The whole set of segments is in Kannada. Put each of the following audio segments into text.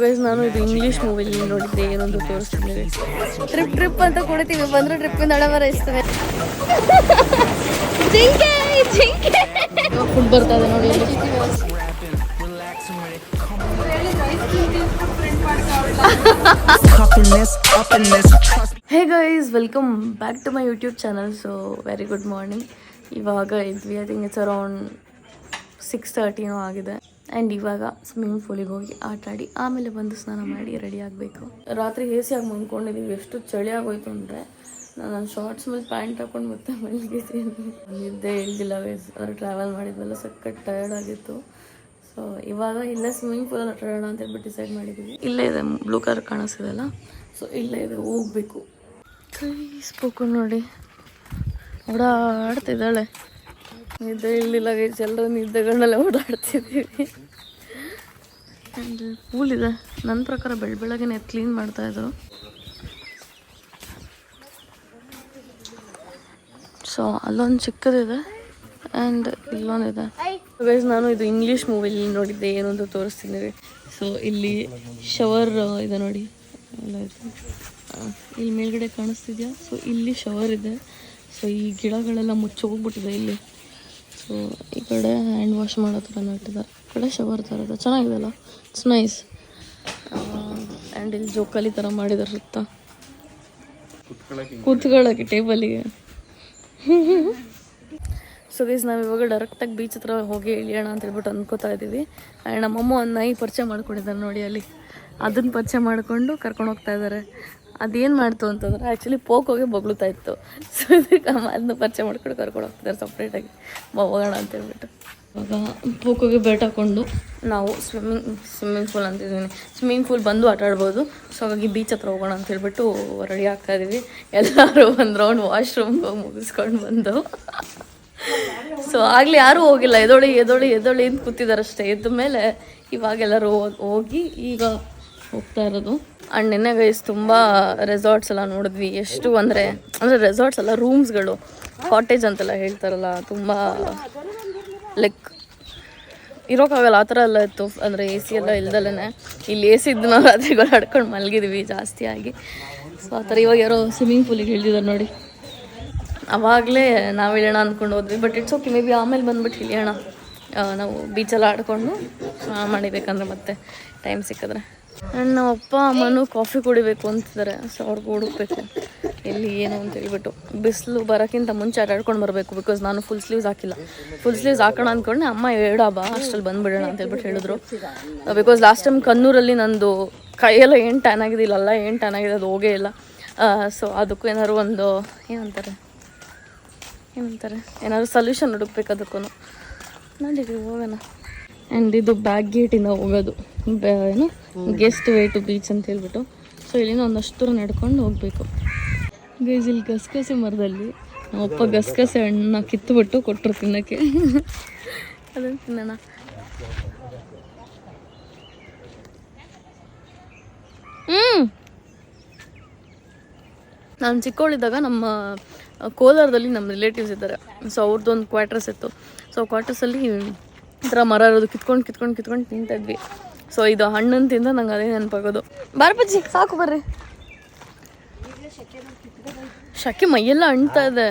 ಗೈಸ್ ನಾನು ಇದು ಇಂಗ್ಲಿಷ್ ಮೂವಿಲಿ ನೋಡಿದ್ದೆ ಏನೊಂದು ತೋರಿಸ್ತಿದ್ದೆ. ಟ್ರಿಪ್ ಅಂತ ಕೊಡ್ತೀವಿ ಬಂದ್ರೆ ಟ್ರಿಪ್ಪಿಂದ ಹಣ ಬರಸ್ತವೆ. ಜಿಂಕೆ ಜಿಂಕೆ ಫುಡ್ ಬರ್ತಾ ಇದೆ ನೋಡಿ. Hey guys, welcome back to my YouTube channel. So very good morning. ಇವಾಗ ಇದ್ವಿ, ಐ ಥಿಂಕ್ ಇಟ್ಸ್ ಅರೌಂಡ್ 6:30 ಆಗಿದೆ. ಆ್ಯಂಡ್ ಇವಾಗ ಸ್ವಿಮ್ಮಿಂಗ್ ಪೂಲಿಗೆ ಹೋಗಿ ಆಟ ಆಡಿ ಆಮೇಲೆ ಬಂದು ಸ್ನಾನ ಮಾಡಿ ರೆಡಿ ಆಗಬೇಕು. ರಾತ್ರಿ ಹೇಸಿಯಾಗಿ ಮಲ್ಕೊಂಡಿದ್ದೀವಿ. ಎಷ್ಟು ಚಳಿ ಆಗೋಯ್ತು ಅಂದರೆ ನಾನು ಶಾರ್ಟ್ಸ್ ಮೇಲೆ ಪ್ಯಾಂಟ್ ಹಾಕೊಂಡು ಮತ್ತೆ ಮಲಗಿದ್ದೀನಿ. ನಿದ್ದೆ ಇಲ್ದಿಲ್ಲ ಗೈಸ್. ಅಂದರೆ ಟ್ರಾವೆಲ್ ಮಾಡಿದ್ವಲ್ಲ, ಸಖತ್ ಟಯರ್ಡ್ ಆಗಿತ್ತು. ಸೊ ಇವಾಗ ಇಲ್ಲೇ ಸ್ವಿಮ್ಮಿಂಗ್ ಪೂಲಲ್ಲಿ ಆಟ ಆಡೋಣ ಅಂತ ಹೇಳ್ಬಿಟ್ಟು ಡಿಸೈಡ್ ಮಾಡಿದ್ದೀವಿ. ಇಲ್ಲೇ ಇದೆ, ಬ್ಲೂ ಕಲರ್ ಕಾಣಿಸ್ತಿದೆಲ್ಲ. ಸೊ ಇಲ್ಲೇ ಇದೆ, ಹೋಗ್ಬೇಕು. ಕೈಸ್ಬೇಕು ನೋಡಿ, ಓಡಾಡ್ತಿದ್ದಾಳೆ. ನಿದ್ದೆ ಇರಲಿಲ್ಲ ಗೈಸ್, ಎಲ್ಲರೂ ನಿದ್ದೆಗಳನ್ನೆಲ್ಲ ಓಡಾಡ್ತಿದ್ದೀವಿ. ಆ್ಯಂಡ್ ಪೂಲ್ ಇದೆ. ನನ್ನ ಪ್ರಕಾರ ಬೆಳಗ್ಗೆನೇ ಕ್ಲೀನ್ ಮಾಡ್ತಾಯಿದ್ರು. ಸೊ ಅಲ್ಲೊಂದು ಚಿಕ್ಕದಿದೆ ಆ್ಯಂಡ್ ಇಲ್ಲೊಂದಿದೆ. ಗೈಸ್ ನಾನು ಇದು ಇಂಗ್ಲೀಷ್ ಮೂವಿಲಿ ನೋಡಿದ್ದೆ ಏನೊಂದು ತೋರಿಸ್ತೀನಿ. ಸೊ ಇಲ್ಲಿ ಶವರ್ ಇದೆ ನೋಡಿ, ಎಲ್ಲ ಇದೆ. ಇಲ್ಲಿ ಮೇಲ್ಗಡೆ ಕಾಣಿಸ್ತಿದ್ಯಾ? ಸೊ ಇಲ್ಲಿ ಶವರ್ ಇದೆ. ಸೊ ಈ ಗಿಡಗಳೆಲ್ಲ ಮುಚ್ಚಿ ಹೋಗ್ಬಿಟ್ಟಿದೆ ಇಲ್ಲಿ. ಸೊ ಈ ಕಡೆ ಹ್ಯಾಂಡ್ ವಾಶ್ ಮಾಡೋ ಥರ ಇಟ್ಟಿದ್ದಾರೆ, ಈ ಕಡೆ ಶವರ್ ಥರ ಇದೆ. ಚೆನ್ನಾಗಿದೆಲ್ಲ, ಇಟ್ಸ್ ನೈಸ್. ಆ್ಯಂಡ್ ಇಲ್ಲಿ ಜೋಕಾಲಿ ಥರ ಮಾಡಿದ್ದಾರೆ ಸುತ್ತ ಕೂತ್ಕೊಳ್ಳೋಕ್ಕೆ ಟೇಬಲಿಗೆ. ಸೊ ಗೈಸ್ ನಾವು ಇವಾಗ ಡೈರೆಕ್ಟಾಗಿ ಬೀಚ್ ಹತ್ರ ಹೋಗಿ ಇಳಿಯೋಣ ಅಂತ ಹೇಳ್ಬಿಟ್ಟು ಅಂದ್ಕೋತಾ ಇದ್ದೀವಿ. ಆ್ಯಂಡ್ ನಮ್ಮಮ್ಮ ಒಂದು ನಾಯಿ ಪರಿಚಯ ಮಾಡ್ಕೊಂಡಿದ್ದಾರೆ ನೋಡಿ ಅಲ್ಲಿ. ಅದನ್ನು ಪರಿಚಯ ಮಾಡಿಕೊಂಡು ಕರ್ಕೊಂಡು ಹೋಗ್ತಾ ಇದ್ದಾರೆ. ಅದೇನು ಮಾಡ್ತು ಅಂತಂದ್ರೆ ಆ್ಯಕ್ಚುಲಿ ಹೋಗಿ ಬೊಗಳುತ್ತಾ ಇತ್ತು. ಸೊ ಇದಕ್ಕೆ ಅದನ್ನ ಪರಿಚಯ ಮಾಡ್ಕೊಂಡು ಕರ್ಕೊಂಡು ಹೋಗ್ತಿದ್ದಾರೆ ಸಪ್ರೇಟಾಗಿ, ಹೋಗೋಣ ಅಂತ ಹೇಳ್ಬಿಟ್ಟು. ಇವಾಗ ಹೋಗಿ ಬೇಟ್ ಹಾಕ್ಕೊಂಡು ನಾವು ಸ್ವಿಮ್ಮಿಂಗ್ ಪೂಲ್ ಅಂತಿದ್ದೀನಿ, ಸ್ವಿಮ್ಮಿಂಗ್ ಪೂಲ್ ಬಂದು ಆಟ ಆಡ್ಬೋದು. ಸೊ ಹಾಗಾಗಿ ಬೀಚ್ ಹತ್ರ ಹೋಗೋಣ ಅಂತ ಹೇಳ್ಬಿಟ್ಟು ರೆಡಿ ಆಗ್ತಾಯಿದ್ದೀವಿ. ಎಲ್ಲರೂ ಒಂದು ರೌಂಡ್ ವಾಶ್ರೂಮ್ಗೆ ಹೋಗಿ ಮುಗಿಸ್ಕೊಂಡು ಬಂದು. ಸೊ ಆಗಲಿ ಯಾರೂ ಹೋಗಿಲ್ಲ, ಎದೋಳಿ ಅಂತ ಕೂತಿದ್ದಾರೆ ಅಷ್ಟೇ. ಎದ್ದ ಮೇಲೆ ಇವಾಗೆಲ್ಲರೂ ಹೋಗಿ ಈಗ ಹೋಗ್ತಾ ಇರೋದು. ಆ್ಯಂಡ್ ನೆನ್ನೆ ಗೈಸ್ ತುಂಬ ರೆಸಾರ್ಟ್ಸ್ ಎಲ್ಲ ನೋಡಿದ್ವಿ. ಎಷ್ಟು ಅಂದರೆ ರೆಸಾರ್ಟ್ಸ್ ಎಲ್ಲ ರೂಮ್ಸ್ಗಳು, ಕಾಟೇಜ್ ಅಂತೆಲ್ಲ ಹೇಳ್ತಾರಲ್ಲ, ತುಂಬ ಲೈಕ್ ಇರೋಕ್ಕಾಗಲ್ಲ ಆ ಥರ ಎಲ್ಲ ಇತ್ತು. ಅಂದರೆ ಎ ಸಿ ಎಲ್ಲ ಇಲ್ದಲೇ ಇಲ್ಲಿ ಎ ಸಿ ಇದ್ದು ನಾವು ರಾತ್ರಿಗಳು ಆಡ್ಕೊಂಡು ಮಲಗಿದ್ವಿ ಜಾಸ್ತಿ ಆಗಿ. ಸೊ ಆ ಥರ ಇವಾಗ ಯಾರೋ ಸ್ವಿಮ್ಮಿಂಗ್ ಪೂಲಿಗೆ ಇಳಿದಿದ್ದಾರೆ ನೋಡಿ. ಆವಾಗಲೇ ನಾವು ಇಳಿಯೋಣ ಅಂದ್ಕೊಂಡು ಹೋದ್ವಿ, but it's okay, may be ಆಮೇಲೆ ಬಂದುಬಿಟ್ಟು ಇಳಿಯೋಣ. ನಾವು ಬೀಚೆಲ್ಲ ಆಡಿಕೊಂಡು ಮಾಡಿಬೇಕಂದ್ರೆ ಮತ್ತೆ ಟೈಮ್ ಸಿಕ್ಕಿದ್ರೆ. ಆ್ಯಂಡ್ ನಮ್ಮ ಅಪ್ಪ ಅಮ್ಮನೂ ಕಾಫಿ ಕುಡಿಬೇಕು ಅಂತಿದ್ದಾರೆ. ಸೊ ಅವ್ರಿಗೆ ಹುಡುಕ್ಬೇಕು ಎಲ್ಲಿ ಏನು ಅಂತ ಹೇಳ್ಬಿಟ್ಟು. ಬಿಸಿಲು ಬರೋಕ್ಕಿಂತ ಮುಂಚೆ ಆಟಾಡ್ಕೊಂಡು ಬರಬೇಕು. ಬಿಕಾಸ್ ನಾನು ಫುಲ್ ಸ್ಲೀವ್ಸ್ ಹಾಕಿಲ್ಲ. ಫುಲ್ ಸ್ಲೀವ್ಸ್ ಹಾಕೋಣ ಅಂದ್ಕೊಂಡೆ, ಅಮ್ಮ ಬಾ ಅಷ್ಟಲ್ಲಿ ಬಂದುಬಿಡೋಣ ಅಂತ ಹೇಳ್ಬಿಟ್ಟು ಹೇಳಿದ್ರು. ಬಿಕಾಸ್ ಲಾಸ್ಟ್ ಟೈಮ್ ಕನ್ನೂರಲ್ಲಿ ನಂದು ಕೈಯೆಲ್ಲ ಏನು ಟ್ಯಾನ್ ಆಗಿದೆ, ಇಲ್ಲೆಲ್ಲ ಏನು ಟ್ಯಾನ್ ಆಗಿದೆ, ಅದು ಹೋಗೇ ಇಲ್ಲ. ಸೊ ಅದಕ್ಕೂ ಏನಾದ್ರು ಒಂದು ಏನಂತಾರೆ ಏನಾದ್ರು ಸೊಲ್ಯೂಷನ್ ಹುಡುಕ್ಬೇಕು ಅದಕ್ಕೂ. ನೋಡಿರಿ ಹೋಗೋಣ. ಆ್ಯಂಡ್ ಇದು ಬ್ಯಾಕ್ ಗೇಟಿಂದ ಹೋಗೋದು, ಏನು ಗೆಸ್ಟ್ ವೇ ಟು ಬೀಚ್ ಅಂತ ಹೇಳ್ಬಿಟ್ಟು. ಸೊ ಇಲ್ಲಿಂದ ಒಂದಷ್ಟು ದೂರ ನಡ್ಕೊಂಡು ಹೋಗಬೇಕು. ಗೈಸ್ ಇಲ್ಲಿ ಗಸಗಸೆ ಮರದಲ್ಲಿ ನಮ್ಮಪ್ಪ ಗಸಗಸೆ ಹಣ್ಣನ್ನ ಕಿತ್ತುಬಿಟ್ಟು ಕೊಟ್ಟರು ತಿನ್ನೋಕ್ಕೆ. ಅದನ್ನು ತಿನ್ನೋಣ. ನಾನು ಚಿಕ್ಕವಳಿದ್ದಾಗ ನಮ್ಮ ಕೋಲಾರದಲ್ಲಿ ನಮ್ಮ ರಿಲೇಟಿವ್ಸ್ ಇದ್ದಾರೆ. ಸೊ ಅವ್ರದ್ದೊಂದು ಕ್ವಾರ್ಟರ್ಸ್ ಇತ್ತು. ಸೊ ಕ್ವಾರ್ಟರ್ಸಲ್ಲಿ ಈ ಥರ ಮರ ಇರೋದು ಕಿತ್ಕೊಂಡು ತಿಂತಾಯಿದ್ವಿ. ಸೊ ಇದು ಹಣ್ಣನ್ನು ತಿಂದ ನಂಗೆ ಅದೇ ನೆನಪಾಗೋದು. ಬಾರ್ಬಜ್ಜಿ ಸಾಕು ಬರ್ರಿ. ಶಕೆ ಮೈಯೆಲ್ಲ ಅಂಟ್ತಾ ಇದೆ.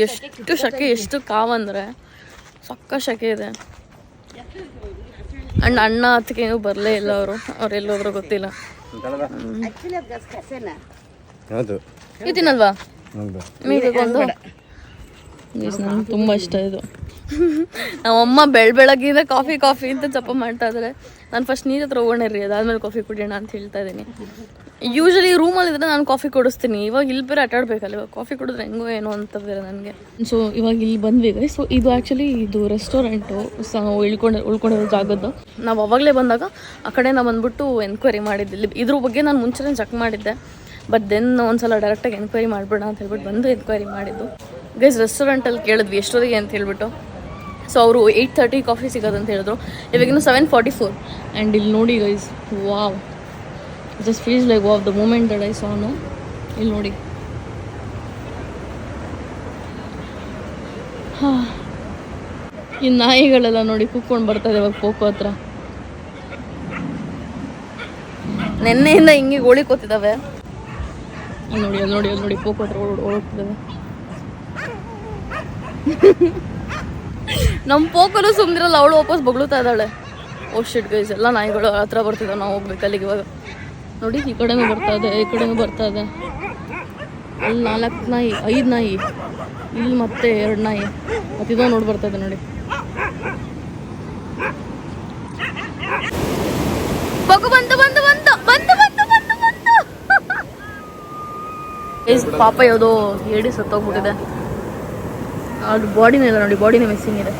ಎಷ್ಟು ಶಕೆ, ಎಷ್ಟು ಕಾವಂದರೆ ಸಕ್ಕ ಶಕೆ ಇದೆ. ಅಣ್ಣ ಹತ್ತಿಗೇನು ಬರಲೇ ಇಲ್ಲ ಅವ್ರು ಎಲ್ಲೋದ್ರೂ ಗೊತ್ತಿಲ್ಲ. ಇದೀನಲ್ವಾ ಒಂದು ನಂಗೆ ತುಂಬ ಇಷ್ಟ ಇದು. ನಮ್ಮಮ್ಮ ಬೆಳಗ್ಗಿಂದ ಕಾಫಿ ಅಂತ ಜಪ ಮಾಡ್ತಾ ಇದ್ದಾರೆ. ನಾನು ಫಸ್ಟ್ ನೀರು ಹತ್ರ ಹೋಗೋಣ ರೀ, ಅದಾದ್ಮೇಲೆ ಕಾಫಿ ಕುಡಿಯೋಣ ಅಂತ ಹೇಳ್ತಾ ಇದ್ದೀನಿ. ಯೂಶ್ವಲಿ ರೂಮಲ್ಲಿದ್ದರೆ ನಾನು ಕಾಫಿ ಕೊಡಿಸ್ತೀನಿ. ಇವಾಗ ಇಲ್ಲಿ ಬೇರೆ ಆಟ ಆಡಬೇಕಲ್ಲ, ಇವಾಗ ಕಾಫಿ ಕುಡಿದ್ರೆ ಹೆಂಗೋ ಏನೋ ಅಂತ ಬೇರೆ ನನಗೆ. ಸೊ ಇವಾಗ ಇಲ್ಲಿ ಬಂದ್ವಿ. ಸೊ ಇದು ಆ್ಯಕ್ಚುಲಿ ಇದು ರೆಸ್ಟೋರೆಂಟು ಉಳ್ಕೊಂಡಿರೋ ಜಾಗದ್ದು. ನಾವು ಅವಾಗಲೇ ಬಂದಾಗ ಆ ಕಡೆ ನಾವು ಬಂದ್ಬಿಟ್ಟು ಎನ್ಕ್ವೈರಿ ಮಾಡಿದ್ದಿಲ್ಲ. ಇದ್ರ ಬಗ್ಗೆ ನಾನು ಮುಂಚೆನೇ ಚೆಕ್ ಮಾಡಿದ್ದೆ. ಬಟ್ ದೆನ್ ಒಂದ್ಸಲ ಡೈರೆಕ್ಟಾಗಿ ಎನ್ಕ್ವೈರಿ ಮಾಡ್ಬೇಡ ಅಂತ ಹೇಳ್ಬಿಟ್ಟು ಬಂದು ಎನ್ಕ್ವೈರಿ ಮಾಡಿದ್ದು. ಗೈಸ್ ರೆಸ್ಟೋರೆಂಟಲ್ಲಿ ಕೇಳಿದ್ವಿ ಎಷ್ಟೊತ್ತಿಗೆ ಅಂತ ಹೇಳ್ಬಿಟ್ಟು. ಸೊ ಅವರು 8:30 ಕಾಫಿ ಸಿಗೋದಂತ ಹೇಳಿದ್ರು. ಇವಾಗಿನ್ನೂ 7:44. ಆ್ಯಂಡ್ ಇಲ್ಲಿ ನೋಡಿ guys, wow, just feels like wow the moment that I saw. ಇಲ್ಲಿ ನೋಡಿ, ಈ ನಾಯಿಗಳೆಲ್ಲ ನೋಡಿ ಕೂತ್ಕೊಂಡು ಬರ್ತದೆ ಇವಾಗ ಪೋಕೋ ಹತ್ರ. ನೆನ್ನೆಯಿಂದ ಹಿಂಗೆ ಗೋಳಿ ಕೂತಿದ್ದಾವೆ. ನೋಡಿ ಅಲ್ಲಿ ನೋಡಿ ಅಲ್ಲಿ ನೋಡಿ ಪೋಕೋ ಹತ್ರ ಓಡೋಗ್ತಿದ್ದಾವೆ. ನಮ್ಮ ಪೋಕನು ಸುಮ್ಮನಿರಲ್ಲ, ಅವಳು ವಾಪಸ್ ಬೊಗಳುತ್ತಾ ಇದ್ದಾಳೆ. ಓ ಶಿಟ್ ಗೈಸ್, ಎಲ್ಲ ನಾಯಿಗಳು ಹತ್ರ ಬರ್ತಿದ್ದಾವೆ. ನಾವು ಹೋಗ್ಬೇಕು ಅಲ್ಲಿಗೆ ಇವಾಗ. ನೋಡಿ ಈ ಕಡೆನೂ ಬರ್ತಾ ಇದೆ, ಈ ಕಡೆನೂ ಬರ್ತಾ ಇದೆ. ಅಲ್ಲಿ 4 ನಾಯಿ, 5 ನಾಯಿ, ಇಲ್ಲಿ ಮತ್ತೆ 2 ನಾಯಿ, ಮತ್ತು ಇದೋ ನೋಡಿ ಬರ್ತಾ ಇದೆ ನೋಡಿ. ಪೋಕೋ ಬಂತು ಬಂತು ಬಂತು ಬಂತು ಬಂತು ಬಂತು ಬಂತು. ಪಾಪ ಯಾವುದೋ ಏಡಿ ಸತ್ತೋಗ್ಬಿಟ್ಟಿದೆ. ಅದು ಬಾಡಿನೇ ಇಲ್ಲ ನೋಡಿ, ಬಾಡಿನೇ ಮಿಸ್ಸಿಂಗ್ ಇದೆ,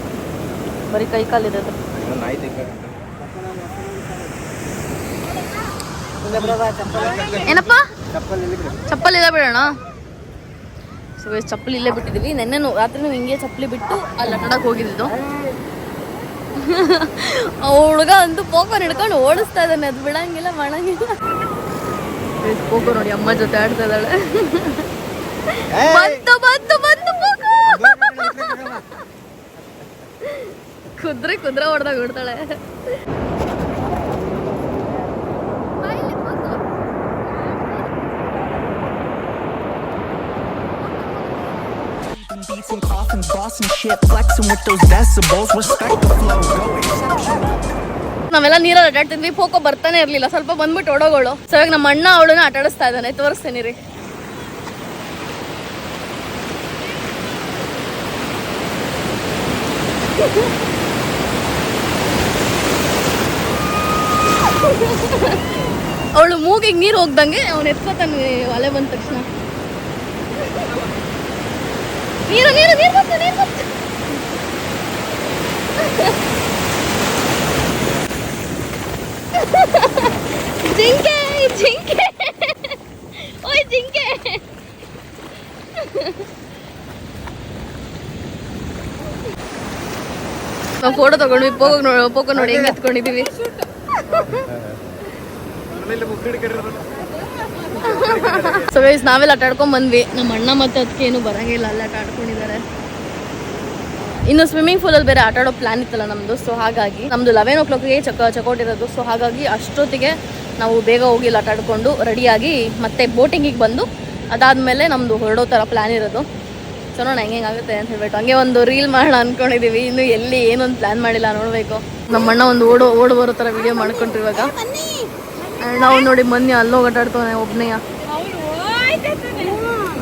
ಬರೀ ಕೈ ಕಾಲಿದೆ ಅದು. ಏನಪ್ಪ ಚಪ್ಪಲ್ ಇಲ್ಲ ಬಿಡೋಣ. ಸೊ ಚಪ್ಪಲಿ ಇಲ್ಲೇ ಬಿಟ್ಟಿದ್ದೀವಿ. ನೆನ್ನೆನೂ ರಾತ್ರಿನೂ ಹಿಂಗೆ ಚಪ್ಪಲಿ ಬಿಟ್ಟು ಅಲ್ಲಿ ಆಟಾಡಕ್ಕೆ ಹೋಗಿದ್ದು. ಹುಡುಗ ಅಂತೂ ಪೋಕೋ ಹಿಡ್ಕೊಂಡು ಓಡಿಸ್ತಾ ಇದ್ದಾನೆ, ಅದು ಬಿಡಂಗಿಲ್ಲ ಮಾಡಂಗಿಲ್ಲ. ಪೋಕೋ ನೋಡಿ ಅಮ್ಮ ಜೊತೆ ಆಡ್ತಾ ಇದ್ದಾಳೆ. ಬಂತು ಬಂತು ಬಂತು ಪೋಕೋ. ಕುದ್ರೆ ಹೊಡೆದಾಗ ಬಿಡ್ತಾಳೆ. ನಾವೆಲ್ಲ ನೀರಲ್ಲಿ ಆಟಾಡ್ತಿದ್ವಿ, ಪೋಕೋ ಬರ್ತಾನೆ ಇರ್ಲಿಲ್ಲ. ಸ್ವಲ್ಪ ಬಂದ್ಬಿಟ್ಟು ಓಡೋಗಳು. ಸೊ ಇವಾಗ ನಮ್ಮ ಅಣ್ಣ ಅವಳನ್ನ ಆಟಾಡಿಸ್ತಾ ಇದ್ದಾನೆ, ತೋರಿಸ್ತೇನೆ ರೀ. ಅವಳು ಮೂಗಿಗೆ ನೀರು ಹೋಗ್ದಂಗೆ ಅವನು ಎತ್ಕೋತಾನೆ ಅಲೆ ಬಂದ ತಕ್ಷಣ. ನೀರು ನೀರು ನೀರು ಬಂತು, ನೀರು ಬಂತು. ಜಿಂಕೆ ಜಿಂಕೆ, ಓಯ್ ಜಿಂಕೆ. ನಾವು ಫೋಟೋ ತಗೊಂಡ್ವಿ, ಪೋಕೋ ನೋಡಿ ಹೆಂಗೆ ಎತ್ಕೊಂಡಿದೀವಿ. ಸೊ ಗೈಸ್ ನಾವೆಲ್ಲ ಆಟ ಆಡ್ಕೊಂಡ್ ಬಂದ್ವಿ. ನಮ್ಮ ಅಣ್ಣ ಮತ್ತೆ ಅದಕ್ಕೆ ಏನು ಬರಂಗಿಲ್ಲ, ಅಲ್ಲಿ ಆಟ ಆಡ್ಕೊಂಡಿದ್ದಾರೆ. ಇನ್ನು ಸ್ವಿಮ್ಮಿಂಗ್ ಪೂಲಲ್ಲಿ ಬೇರೆ ಆಟ ಆಡೋ ಪ್ಲಾನ್ ಇತ್ತಲ್ಲ ನಮ್ಮದು. ಸೊ ಹಾಗಾಗಿ ನಮ್ಮದು 11 o'clockಗೆ ಚಕೌಟ್ ಇರೋದು. ಸೊ ಹಾಗಾಗಿ ಅಷ್ಟೊತ್ತಿಗೆ ನಾವು ಬೇಗ ಹೋಗಿ ಆಟ ಆಡ್ಕೊಂಡು ರೆಡಿಯಾಗಿ ಮತ್ತೆ ಬೋಟಿಂಗಿಗೆ ಬಂದು ಅದಾದಮೇಲೆ ನಮ್ಮದು ಹೊರಡೋ ಥರ ಪ್ಲ್ಯಾನ್ ಇರೋದು. ಸೊ ನೋಡೋಣ ಹೆಂಗಾಗುತ್ತೆ ಅಂತ ಹೇಳ್ಬಿಟ್ಟು ಹಂಗೆ ಒಂದು ರೀಲ್ ಮಾಡೋಣ ಅಂದ್ಕೊಂಡಿದ್ದೀವಿ. ಇನ್ನು ಎಲ್ಲಿ ಏನೊಂದು ಪ್ಲ್ಯಾನ್ ಮಾಡಿಲ್ಲ, ನೋಡಬೇಕು. ನಮ್ಮ ಅಣ್ಣ ಒಂದು ಓಡು ಬರೋ ಥರ ವಿಡಿಯೋ ಮಾಡ್ಕೊಂಡ್ರಿ ಇವಾಗ. ನಾವು ನೋಡಿ ಮೊನ್ನೆ ಅಲ್ಲೋಗಿ ಆಟ ಆಡ್ತಾನೆ ಒಬ್ಬನೆಯ.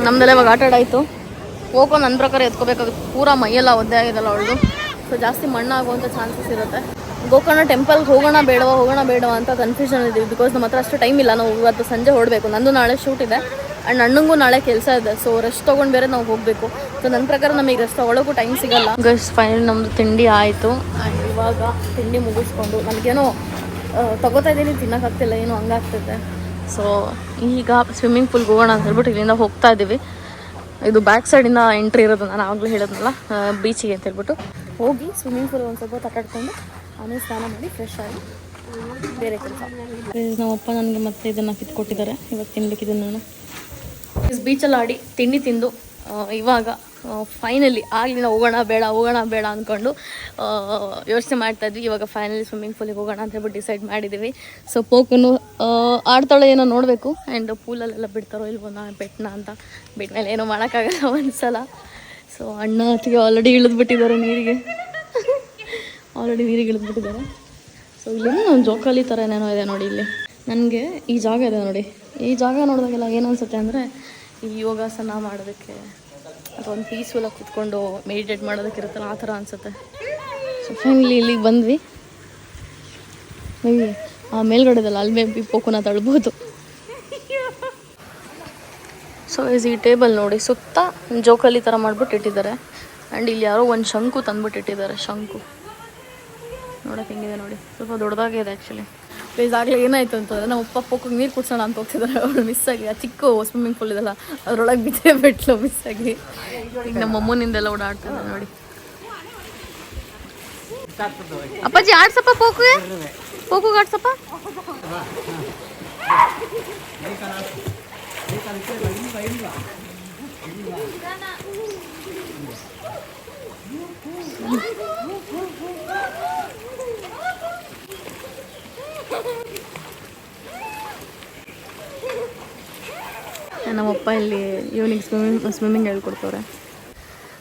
ನಮ್ದೆಲ್ಲ ಇವಾಗ ಆಟ ಆಡಾಯಿತು. ಹೋಗೋ ನನ್ನ ಪ್ರಕಾರ ಎತ್ಕೋಬೇಕಾಗುತ್ತೆ, ಪೂರಾ ಮೈಯೆಲ್ಲ ಒದ್ದೆ ಆಗಿದಲ್ಲ ಅವಳು. ಸೊ ಜಾಸ್ತಿ ಮಣ್ಣಾಗುವಂಥ ಚಾನ್ಸಸ್ ಇರುತ್ತೆ. ಗೋಕರ್ಣ ಟೆಂಪಲ್ಗೆ ಹೋಗೋಣ ಬೇಡವಾ ಅಂತ ಕನ್ಫ್ಯೂಷನ್ ಇದ್ದೀವಿ. ಬಿಕಾಸ್ ನಮ್ಮ ಹತ್ರ ಅಷ್ಟು ಟೈಮ್ ಇಲ್ಲ. ನಾವು ಇವತ್ತು ಸಂಜೆ ಹೊರಡಬೇಕು. ನಂದು ನಾಳೆ ಶೂಟ್ ಇದೆ ಆ್ಯಂಡ್ ಅಣ್ಣಂಗೂ ನಾಳೆ ಕೆಲಸ ಇದೆ. ಸೊ ರೆಸ್ಟ್ ತೊಗೊಂಡು ಬೇರೆ ನಾವು ಹೋಗಬೇಕು. ಸೊ ನನ್ನ ಪ್ರಕಾರ ನಮಗೆ ರೆಸ್ಟ್ ತೊಗೊಳೋಕ್ಕೂ ಟೈಮ್ ಸಿಗಲ್ಲ. ಗೈಸ್ ಫೈನಲ್ ನಮ್ಮದು ತಿಂಡಿ ಆಯಿತು. ಆ್ಯಂಡ್ ಇವಾಗ ತಿಂಡಿ ಮುಗಿಸ್ಕೊಂಡು ನನಗೇನೋ ತಗೋತಾ ಇದ್ದೀನಿ, ತಿನ್ನೋಕ್ಕಾಗ್ತಿಲ್ಲ, ಏನೋ ಹಂಗಾಗ್ತಿದೆ. ಸೊ ಈಗ ಸ್ವಿಮ್ಮಿಂಗ್ ಪೂಲ್ಗೆ ಹೋಗೋಣ ಅಂತ ಹೇಳ್ಬಿಟ್ಟು ಇಲ್ಲಿಂದ ಹೋಗ್ತಾ ಇದ್ದೀವಿ. ಇದು ಬ್ಯಾಕ್ ಸೈಡಿಂದ ಎಂಟ್ರಿ ಇರೋದು, ನಾನು ಆವಾಗಲೇ ಹೇಳಿದ್ನಲ್ಲ ಬೀಚಿಗೆ ಅಂತ ಹೇಳ್ಬಿಟ್ಟು. ಹೋಗಿ ಸ್ವಿಮ್ಮಿಂಗ್ ಪೂಲ್ ಒಂದು ಸ್ವಲ್ಪ ಆಟಾಡ್ಕೊಂಡು ಆಮೇಲೆ ಸ್ನಾನ ಮಾಡಿ ಫ್ರೆಶ್ ಆಗಿ ಬೇರೆ ಕೆಲಸ. ನಮ್ಮಪ್ಪ ನನಗೆ ಮತ್ತೆ ಇದನ್ನು ಕಿತ್ಕೊಟ್ಟಿದ್ದಾರೆ. ಇವಾಗ ತಿನ್ಬೇಕಿದ್ದೀನಿ ನಾನು. ಬೀಚಲ್ಲಿ ಆಡಿ ತಿಂಡಿ ತಿಂದು ಇವಾಗ ಫೈನಲಿ ಆಗಲಿಲ್ಲ ಹೋಗೋಣ ಬೇಡ ಅಂದ್ಕೊಂಡು ಯೋಚನೆ ಮಾಡ್ತಾಯಿದ್ವಿ. ಇವಾಗ ಫೈನಲಿ ಸ್ವಿಮ್ಮಿಂಗ್ ಪೂಲಿಗೆ ಹೋಗೋಣ ಅಂತ ಹೇಳ್ಬಿಟ್ಟು ಡಿಸೈಡ್ ಮಾಡಿದ್ದೀವಿ. ಸೊ ಪೋಕನು ಆಡ್ತಾಳೆ ಏನೋ ನೋಡಬೇಕು. ಆ್ಯಂಡ್ ಪೂಲಲ್ಲೆಲ್ಲ ಬಿಡ್ತಾರೋ ಇಲ್ವೋ ಬೆಟ್ಟನ ಅಂತ. ಬಿಟ್ಟ ಮೇಲೆ ಏನೋ ಮಾಡೋಕ್ಕಾಗಲ್ಲ ಒಂದ್ಸಲ. ಸೊ ಅಣ್ಣ ಅತ್ತಿಗೆ ಆಲ್ರೆಡಿ ಇಳಿದ್ಬಿಟ್ಟಿದ್ದಾರೆ ನೀರಿಗೆ. ಸೊ ಇಲ್ಲಿ ಒಂದು ಜೋಕಾಲಿ ಥರ ಏನೇನೋ ಇದೆ ನೋಡಿ. ಇಲ್ಲಿ ನನಗೆ ಈ ಜಾಗ ಇದೆ ನೋಡಿ. ಈ ಜಾಗ ನೋಡಿದಾಗೆಲ್ಲ ಏನು ಅನಿಸುತ್ತೆ ಅಂದರೆ ಈ ಯೋಗಾಸನ ಮಾಡೋದಕ್ಕೆ ಅಥವಾ ಒಂದು ಪೀಸ್ಫುಲ್ಲಾಗಿ ಕೂತ್ಕೊಂಡು ಮೆಡಿಟೇಟ್ ಮಾಡೋದಕ್ಕೆ ಇರುತ್ತಲ್ಲ, ಆ ಥರ ಅನಿಸುತ್ತೆ. ಸೊ ಫೈನಲಿ ಇಲ್ಲಿಗೆ ಬಂದ್ವಿ. ಆ ಮೇಲ್ಗಡೆದಲ್ಲ ಅಲ್ಲಿ ಮೇ ಪೋಕುನ ತಳ್ಬೋದು. ಸೊ ಈ ಟೇಬಲ್ ನೋಡಿ ಸುತ್ತ ಜೋಕಾಲಿ ಥರ ಮಾಡ್ಬಿಟ್ಟು ಇಟ್ಟಿದ್ದಾರೆ. ಆ್ಯಂಡ್ ಇಲ್ಲಿ ಯಾರೋ ಒಂದು ಶಂಕು ತಂದ್ಬಿಟ್ಟು ಇಟ್ಟಿದ್ದಾರೆ. ಶಂಕು ನೋಡೋಕೆ ಹೆಂಗಿದೆ ನೋಡಿ, ಸ್ವಲ್ಪ ದೊಡ್ಡದಾಗೆ ಇದೆ ಆ್ಯಕ್ಚುಲಿ. ಇದಾಗಲೇ ಏನಾಯಿತು ಅಂತಂದರೆ ನಮ್ಮ ಅಪ್ಪ ಪೋಕಿಗೆ ನೀರು ಕುಡ್ಸೋಣ ಅಂತ ಹೋಗ್ತಿದ್ದಾರೆ. ಅವಳು ಮಿಸ್ಸಾಗಿ ಆ ಚಿಕ್ಕ ಸ್ವಿಮ್ಮಿಂಗ್ ಪೂಲ್ ಇದೆಲ್ಲ ಅದರೊಳಗೆ ಬಿದ್ದೇ ಬಿಟ್ಲು ಮಿಸ್ಸಾಗಿ. ಈಗ ನಮ್ಮ ಅಮ್ಮನಿಂದೆಲ್ಲ ಓಡಾಡ್ತಿದ್ದೆ ನೋಡಿ. ಅಪ್ಪಾಜಿ ಆಡ್ಸಪ್ಪ ಪೋಕುಗೆ ಆಡ್ಸಪ್ಪ. ನಮ್ಮಪ್ಪ ಇಲ್ಲಿ ಈವ್ನಿಂಗ್ ಸ್ವಿಮ್ಮಿಂಗ್ ಹೇಳ್ಕೊಡ್ತವ್ರೆ.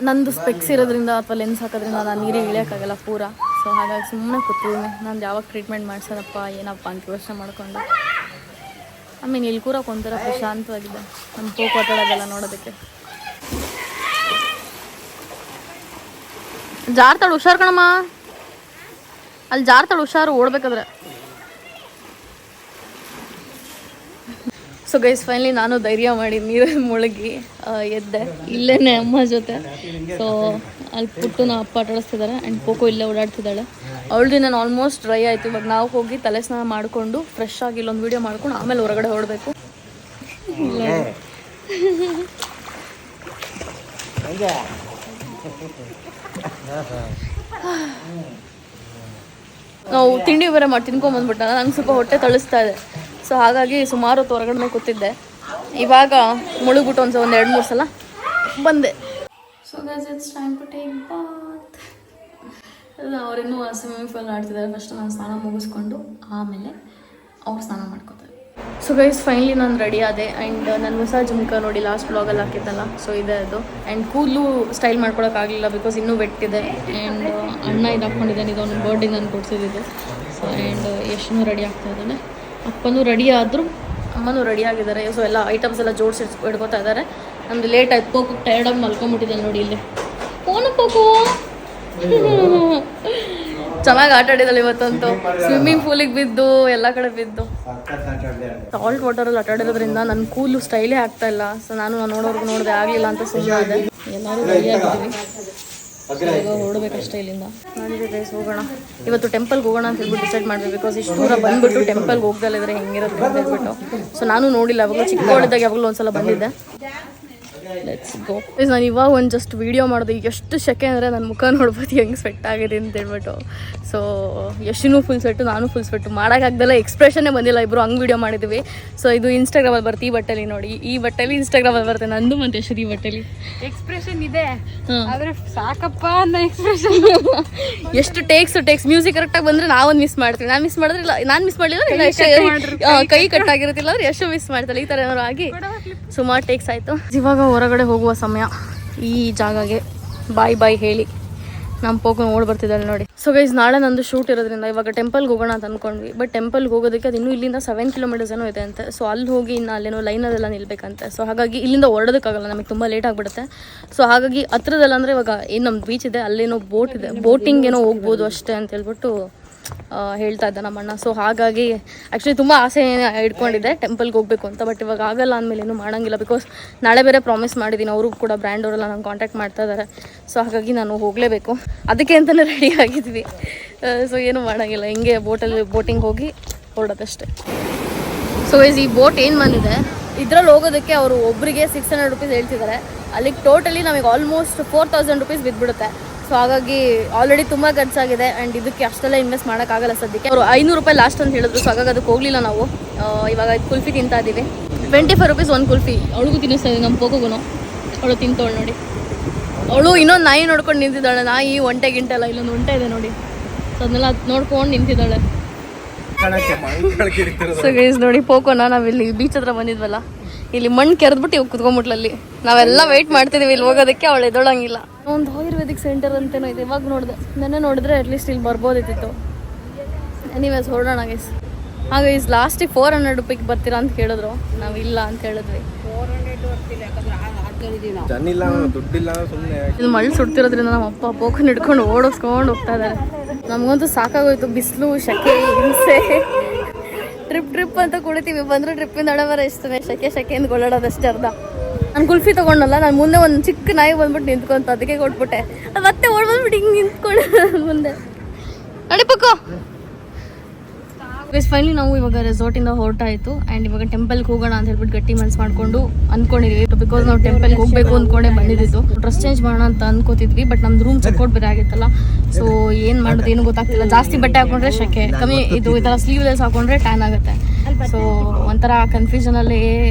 ನಂದು ಸ್ಪೆಕ್ಸ್ ಇರೋದ್ರಿಂದ ಅಥವಾ ಲೆನ್ಸ್ ಹಾಕೋದ್ರಿಂದ ನಾನು ನೀರಿಗೆ ಇಳಿಯೋಕ್ಕಾಗಲ್ಲ ಪೂರ. ಸೊ ಹಾಗಾಗಿ ಸುಮ್ಮನೆ ಕೂತಿದ್ದೀನಿ. ನಾನು ಯಾವಾಗ ಟ್ರೀಟ್ಮೆಂಟ್ ಮಾಡ್ಸೋದಪ್ಪ ಏನಪ್ಪ ಅಂತ ಯೋಚನೆ ಮಾಡಿಕೊಂಡು. ಇಲ್ಲಿ ಕೂರಕ್ಕೆ ಒಂಥರ ಪ್ರಶಾಂತವಾಗಿದೆ. ನಮ್ಮ ಪೋಕ್ ಆಟಾಡೋದೆಲ್ಲ ನೋಡೋದಕ್ಕೆ. ಜಾರ್ತಾಳು ಹುಷಾರು ಕಣಮ್ಮ, ಅಲ್ಲಿ ಜಾರ್ತಾಳು ಹುಷಾರು, ಓಡ್ಬೇಕಾದ್ರೆ. ಸೊ ಗೈಸ್ ಫೈನಲಿ ನಾನು ಧೈರ್ಯ ಮಾಡಿ ನೀರಲ್ಲಿ ಮುಳುಗಿ ಎದ್ದೆ ಇಲ್ಲೇ ಅಮ್ಮ ಜೊತೆ. ಸೊ ಅಲ್ಲಿ ಪುಟ್ಟನ ಅಪ್ಪ ಆಟಾಡಿಸ್ತಿದ್ದಾರೆ ಆ್ಯಂಡ್ ಪೋಕೋ ಇಲ್ಲೇ ಓಡಾಡ್ತಿದ್ದಾಳೆ. ಅವಳದು ನಾನು ಆಲ್ಮೋಸ್ಟ್ ಡ್ರೈ ಆಯಿತು. ಇವಾಗ ನಾವು ಹೋಗಿ ತಲೆ ಸ್ನಾನ ಮಾಡಿಕೊಂಡು ಫ್ರೆಶ್ ಆಗಿ ಇಲ್ಲೊಂದು ವೀಡಿಯೋ ಮಾಡ್ಕೊಂಡು ಆಮೇಲೆ ಹೊರಗಡೆ ಹೊರಡಬೇಕು. ನಾವು ತಿಂಡಿ ಬೇರೆ ಮಾಡಿ ತಿನ್ಕೊಂಬಂದ್ಬಿಟ್ಟ. ನಂಗೆ ಸ್ವಲ್ಪ ಹೊಟ್ಟೆ ತಳಿಸ್ತಾ ಇದೆ. ಸೊ ಹಾಗಾಗಿ ಸುಮಾರು ಹೊತ್ತು ಹೊರಗಡೆ ಕೂತಿದ್ದೆ. ಇವಾಗ ಮುಳುಗ್ಬಿಟ್ಟು ಒಂದು 2-3 ಸಲ ಬಂದೆ. So guys it's time to take bath. ಅವರಿನ್ನೂ ಸ್ವಿಮ್ಮಿಂಗ್ ಪೂಲ್ ಆಡ್ತಿದ್ದಾರೆ. ಫಸ್ಟ್ ನಾನು ಸ್ನಾನ ಮುಗಿಸ್ಕೊಂಡು ಆಮೇಲೆ ಅವ್ರು ಸ್ನಾನ ಮಾಡ್ಕೋತಾರೆ. ಸೊ ಗೈಸ್ ಫೈನಲಿ ನಾನು ರೆಡಿ ಆದೆ. ಆ್ಯಂಡ್ ನನ್ನ ಹೊಸ ಜುಮ್ಕ ನೋಡಿ ಲಾಸ್ಟ್ ಬ್ಲಾಗಲ್ಲಿ ಹಾಕಿದ್ದಲ್ಲ, ಸೊ ಇದೆ ಅದು. ಆ್ಯಂಡ್ ಕೂದಲು ಸ್ಟೈಲ್ ಮಾಡ್ಕೊಳಕ್ಕಾಗಲಿಲ್ಲ ಬಿಕಾಸ್ ಇನ್ನೂ ವೆಟ್ಟಿದೆ. ಆ್ಯಂಡ್ ಅಣ್ಣ ಇದು ಹಾಕ್ಕೊಂಡಿದ್ದಾನೆ, ಇದು ಅವ್ನ ಬರ್ಡೇ ನಾನು ಕೊಡ್ಸಿದ್ದು. ಸೊ ಆ್ಯಂಡ್ ಎಷ್ಟೂ ರೆಡಿ ಆಗ್ತಾ ಇದ್ದಾನೆ. ಅಪ್ಪನೂ ರೆಡಿ ಆದರು, ಅಮ್ಮನೂ ರೆಡಿ ಆಗಿದ್ದಾರೆ. ಸೊ ಎಲ್ಲ ಐಟಮ್ಸ್ ಎಲ್ಲ ಜೋಡಿಸಿ ಇಡ್ಕೊತಾ ಇದ್ದಾರೆ. ನಮ್ಮದು ಲೇಟ್ ಆಯ್ತು. ಪೋಕು ಟೈರ್ಡಾಗಿ ಮಲ್ಕೊಂಬಿಟ್ಟಿದ್ದಾನೆ ನೋಡಿ ಇಲ್ಲಿ. ಫೋನು ಪೋಕು ಚೆನ್ನಾಗಿ ಆಟ ಆಡಿದಾಳೆ ಇವತ್ತಂತೂ. ಸ್ವಿಮ್ಮಿಂಗ್ ಪೂಲಿಗೆ ಬಿದ್ದು ಎಲ್ಲ ಕಡೆ ಬಿದ್ದು. ಸಾಲ್ಟ್ ವಾಟರಲ್ಲಿ ಆಟ ಆಡಿರೋದ್ರಿಂದ ನನ್ನ ಕೂಲು ಸ್ಟೈಲೇ ಆಗ್ತಾ ಇಲ್ಲ. ಸೊ ನಾನು ನೋಡೋರ್ಗು ನೋಡಿದೆ, ಆಗಲಿಲ್ಲ ಅಂತ ಸುಮ್ಮನೆ ಆದೆ. ಎಲ್ಲರೂ ರೆಡಿ ಆಗಿದ್ದೀವಿ. ಈಗ ಹೊರಡ್ಬೇಕಷ್ಟೇ ಇಲ್ಲಿಂದ. ನಾನಿದೆ ಗೈಸ್, ಹೋಗೋಣ. ಇವತ್ತು ಟೆಂಪಲ್ಗೆ ಹೋಗೋಣ ಅಂತ ಹೇಳ್ಬಿಟ್ಟು ಡಿಸೈಡ್ ಮಾಡಿದ್ವಿ. ಬಿಕಾಸ್ ಇಷ್ಟು ದೂರ ಬಂದುಬಿಟ್ಟು ಟೆಂಪಲ್ಗೆ ಹೋಗ್ದಲ್ಲಿದ್ರೆ ಹೆಂಗಿರುತ್ತೆ ಅಂತ ಹೇಳ್ಬಿಟ್ಟು. ಸೊ ನಾನು ನೋಡಿಲ್ಲ, ಯಾವಾಗಲೂ ಚಿಕ್ಕವಳಿದ್ದಾಗ ಯಾವಾಗಲೂ ಒಂದ್ಸಲ ಬಂದಿದ್ದೆ. Let's go. ನಾನು ಇವಾಗ ಒಂದು ಜಸ್ಟ್ ವೀಡಿಯೋ ಮಾಡಿದೆ. ಈಗ ಎಷ್ಟು ಸೆಕೆ ಅಂದರೆ ನನ್ನ ಮುಖ ನೋಡ್ಬೋದು ಹೆಂಗೆ ಸ್ವೆಟ್ ಆಗಿದೆ ಅಂತ ಹೇಳ್ಬಿಟ್ಟು. ಸೊ ಯಶಿನೂ ಫುಲ್ ಸ್ವೆಟ್ಟು, ನಾನು ಫುಲ್ ಸ್ವೆಟ್ಟು. ಮಾಡೋಕ್ಕಾಗ್ದಲ್ಲ, ಎಕ್ಸ್ಪ್ರೆಷನ್ನೇ ಬಂದಿಲ್ಲ. ಇಬ್ಬರು ಹಂಗೆ ವೀಡಿಯೋ ಮಾಡಿದ್ವಿ. ಸೊ ಇದು ಇನ್ಸ್ಟಾಗ್ರಾಮಲ್ಲಿ ಬರ್ತೀವಿ. ಈ ಬಟ್ಟೆಲಿ ನೋಡಿ, ಈ ಬಟ್ಟೆಲಿ ಇನ್ಸ್ಟಾಗ್ರಾಮಲ್ಲಿ ಬರ್ತೇನೆ. ನಂದು ಮತ್ತು ಯಶು ಈ ಬಟ್ಟೆಲಿ ಎಕ್ಸ್ಪ್ರೆಷನ್ ಇದೆ, ಆದರೆ ಸಾಕಪ್ಪ ಅನ್ನೋ ಎಕ್ಸ್ಪ್ರೆಷನ್. ಎಷ್ಟು ಟೇಕ್ಸ್ ಮ್ಯೂಸಿಕ್ ಕರೆಕ್ಟಾಗಿ ಬಂದರೆ ನಾವೊಂದು ಮಿಸ್ ಮಾಡ್ತೀವಿ. ನಾನು ಮಿಸ್ ಮಾಡಿದ್ರೆ ಇಲ್ಲ, ನಾನು ಮಿಸ್ ಮಾಡಲಿಲ್ಲ, ಕೈ ಕಟ್ಟಾಗಿರುತ್ತಿಲ್ಲ ಅಂದ್ರೆ ಯಶು ಮಿಸ್ ಮಾಡ್ತಾಳೆ. ಈ ಥರ ಏನಾದ್ರು ಆಗಿ ಸುಮಾರು ಟೇಕ್ಸ್ ಆಯಿತು. ಇವಾಗ ಹೊರಗಡೆ ಹೋಗುವ ಸಮಯ. ಈ ಜಾಗಗೆ ಬಾಯ್ ಹೇಳಿ ನಮ್ಮ ಪೋಕು ನೋಡಿ ಬರ್ತಿದ್ದಾಳೆ ನೋಡಿ. ಸೊ ಗೈಸ್ ನಾಳೆ ನಂದು ಶೂಟ್ ಇರೋದ್ರಿಂದ ಇವಾಗ ಟೆಂಪಲ್ಗೆ ಹೋಗೋಣ ಅಂತ ಅಂದ್ಕೊಂಡ್ವಿ. ಬಟ್ ಟೆಂಪಲ್ಗೆ ಹೋಗೋದಕ್ಕೆ ಅದು ಇನ್ನೂ ಇಲ್ಲಿಂದ 7 kilometers ಏನೋ ಇದೆ ಅಂತೆ. ಸೊ ಅಲ್ಲಿ ಹೋಗಿ ಇನ್ನು ಅಲ್ಲೇನೋ ಲೈನಲ್ಲೆಲ್ಲ ನಿಲ್ಬೇಕಂತೆ. ಸೊ ಹಾಗಾಗಿ ಇಲ್ಲಿಂದ ಹೊರಡೋದಕ್ಕಾಗಲ್ಲ, ನಮಗೆ ತುಂಬ ಲೇಟ್ ಆಗಿಬಿಡುತ್ತೆ. ಸೊ ಹಾಗಾಗಿ ಹತ್ರದಲ್ಲ ಅಂದರೆ ಇವಾಗ ಏನು ನಮ್ಮ ಬೀಚ್ ಇದೆ, ಅಲ್ಲೇನೋ ಬೋಟ್ ಇದೆ, ಬೋಟಿಂಗ್ ಏನೋ ಹೋಗ್ಬೋದು ಅಷ್ಟೇ ಅಂತ ಹೇಳ್ಬಿಟ್ಟು ಹೇಳ್ತಾ ಇದ್ದ ನಮ್ಮಣ್ಣ. ಸೊ ಹಾಗಾಗಿ ಆ್ಯಕ್ಚುಲಿ ತುಂಬ ಆಸೆ ಇಟ್ಕೊಂಡಿದ್ದೆ ಟೆಂಪಲ್ಗೆ ಹೋಗಬೇಕು ಅಂತ. ಬಟ್ ಇವಾಗ ಆಗಲ್ಲ ಅಂದಮೇಲೆ ಏನೂ ಮಾಡೋಂಗಿಲ್ಲ. ಬಿಕಾಸ್ ನಾಳೆ ಬೇರೆ ಪ್ರಾಮಿಸ್ ಮಾಡಿದ್ದೀನಿ. ಅವರು ಕೂಡ ಬ್ರ್ಯಾಂಡ್ ಅವರೆಲ್ಲ ನಂಗೆ ಕಾಂಟ್ಯಾಕ್ಟ್ ಮಾಡ್ತಾ ಇದ್ದಾರೆ. ಸೊ ಹಾಗಾಗಿ ನಾನು ಹೋಗಲೇಬೇಕು. ಅದಕ್ಕೆ ಅಂತಲೇ ರೆಡಿ ಆಗಿದ್ವಿ. ಸೊ ಏನೂ ಮಾಡೋಂಗಿಲ್ಲ, ಹಿಂಗೆ ಬೋಟಿಂಗ್ ಹೋಗಿ ಹೊರಡೋದಷ್ಟೇ. ಸೊ ಈ ಬೋಟ್ ಏನು ಬಂದಿದೆ, ಇದ್ರಲ್ಲಿ ಹೋಗೋದಕ್ಕೆ ಅವರು ಒಬ್ಬರಿಗೆ 600 rupees ಹೇಳ್ತಿದ್ದಾರೆ. ಅಲ್ಲಿಗೆ ಟೋಟಲಿ ನಮಗೆ ಆಲ್ಮೋಸ್ಟ್ 4000 rupees ಬಿದ್ದುಬಿಡುತ್ತೆ. ಸೊ ಹಾಗಾಗಿ ಆಲ್ರೆಡಿ ತುಂಬ ಖರ್ಚಾಗಿದೆ. ಆ್ಯಂಡ್ ಇದಕ್ಕೆ ಅಷ್ಟೆಲ್ಲ ಇನ್ವೆಸ್ಟ್ ಮಾಡೋಕ್ಕಾಗಲ್ಲ ಸದ್ಯಕ್ಕೆ. ಅವರು 500 ರೂಪಾಯಿ ಲಾಸ್ಟ್ ಅಂತ ಹೇಳಿದ್ರು. ಸೊ ಹಾಗಾಗಿ ಅದಕ್ಕೆ ಹೋಗಲಿಲ್ಲ ನಾವು. ಇವಾಗ ಕುಲ್ಫಿ ತಿಂತಾ ಇದ್ದೀವಿ. 25 rupees ಒಂದು ಕುಲ್ಫಿ. ಅವಳಿಗೂ ತಿನ್ನಿಸ್ತಾ ಇದ್ದೀವಿ, ನಮ್ಮ ಪೋಗೋಗೂ. ಅವಳು ತಿಂತವಳು ನೋಡಿ. ಅವಳು ಇನ್ನೊಂದು ನಾಯಿ ನೋಡ್ಕೊಂಡು ನಿಂತಿದ್ದಾಳೆ. ನಾಯಿ ಒಂಟೆ ಗಿಂಟೆಲ್ಲ, ಇಲ್ಲೊಂದು ಒಂಟೆ ಇದೆ ನೋಡಿ. ಸೊ ಅದನ್ನೆಲ್ಲ ನೋಡ್ಕೊಂಡು ನಿಂತಿದ್ದಾಳೆ. ಸೊ ಗೈಸ್ ನೋಡಿ, ಪೋಕೋನ ನಾವಿಲ್ಲಿ ಬೀಚ್ ಹತ್ರ ಬಂದಿದ್ವಲ್ಲ, ಇಲ್ಲಿ ಮಣ್ಣು ಕೆರೆದ್ಬಿಟ್ಟು ಇವಾಗ ಕುತ್ಕೊಂಡ್ಬಿಟ್ಲಲ್ಲಿ. ನಾವೆಲ್ಲ ವೆಯ್ಟ್ ಮಾಡ್ತಿದ್ದೀವಿ ಇಲ್ಲಿ ಹೋಗೋದಕ್ಕೆ. ಅವಳು ಎದೊಳಂಗಿಲ್ಲ. ಒಂದು ಆಯುರ್ವೇದಿಕ್ ಸೆಂಟರ್ ಅಂತೇನೋ ಇದೆ. ಇವಾಗ ನೋಡಿದೆ, ನೆನ್ನೆ ನೋಡಿದ್ರೆ ಅಟ್ಲೀಸ್ಟ್ ಇಲ್ಲಿ ಬರ್ಬೋದಿತ್ತು. ಎನಿವೇಸ್ ಹೊರಡೋಣ ಗೈಸ್. ಹಾಗೆ ಈಸ್ ಲಾಸ್ಟಿಗೆ 400 ರೂಪಾಯಿಗೆ ಬರ್ತೀರಾ ಅಂತ ಕೇಳಿದ್ರು. ನಾವು ಇಲ್ಲ ಅಂತ ಹೇಳಿದ್ವಿ. ಇದು ಮಳೆ ಸುಡ್ತಿರೋದ್ರಿಂದ ನಮ್ಮ ಅಪ್ಪ ಪೋಕನ್ ಹಿಡ್ಕೊಂಡು ಓಡಿಸ್ಕೊಂಡು ಹೋಗ್ತಾ ಇದ್ದಾರೆ. ನಮಗಂತೂ ಸಾಕಾಗೋಯ್ತು. ಬಿಸಿಲು, ಶೆಕೆ, ಹಿಂಸೆ. ಟ್ರಿಪ್ ಅಂತ ಕುಡಿತೀವಿ, ಬಂದರೂ ಟ್ರಿಪ್ಪಿಂದ ಹಣಬರ ಇಷ್ಟೇ. ಶೆಕೆಯಿಂದ ಓಡಾಡೋದಷ್ಟೇ ಅರ್ಧ. ನಾನು ಕುಲ್ಫಿ ತೊಗೊಂಡಲ್ಲ, ನಾನು ಮುಂದೆ ಒಂದು ಚಿಕ್ಕ ನಾಯಿ ಬಂದ್ಬಿಟ್ಟು ನಿಂತ್ಕೊಂತ, ಅದಕ್ಕೆ ಕೊಟ್ಬಿಟ್ಟೆ. ಅದು ಮತ್ತೆ ಓಡ್ಬಂದ್ಬಿಟ್ಟು ಹಿಂಗೆ ನಿಂತ್ಕೊಂಡು ಮುಂದೆ ನಡಿಬೇಕು. ಫೈನಲಿ ನಾವು ಇವಾಗ ರೆಸಾರ್ಟಿಂದ ಹೊರಟಾಯಿತು. ಆ್ಯಂಡ್ ಇವಾಗ ಟೆಂಪಲ್ಗೆ ಹೋಗೋಣ ಅಂತ ಹೇಳ್ಬಿಟ್ಟು ಗಟ್ಟಿ ಮನ್ಸು ಮಾಡಿಕೊಂಡು ಅಂದ್ಕೊಂಡಿದ್ವಿ. ಬಿಕಾಸ್ ನಾವು ಟೆಂಪಲ್ಗೆ ಹೋಗಬೇಕು ಅಂದ್ಕೊಂಡೆ ಬಂದಿದ್ದು. ಡ್ರೆಸ್ ಚೇಂಜ್ ಮಾಡೋಣ ಅಂತ ಅಂದ್ಕೋತಿದ್ವಿ. ಬಟ್ ನಮ್ದು ರೂಮ್ ಚೆಕ್ಔಟ್ ಬೇರೆ ಆಗಿತ್ತಲ್ಲ. ಸೊ ಏನು ಮಾಡೋದು ಏನು ಗೊತ್ತಾಗ್ತಿಲ್ಲ. ಜಾಸ್ತಿ ಬಟ್ಟೆ ಹಾಕೊಂಡ್ರೆ ಶೆಕೆ, ಕಮ್ಮಿ ಇದು ಈ ಥರ ಸ್ಲೀವ್ಲೆಸ್ ಹಾಕೊಂಡ್ರೆ ಟ್ಯಾನ್ ಆಗುತ್ತೆ. ಸೊ ಒಂಥರ ಕನ್ಫ್ಯೂಷನಲ್ಲಿ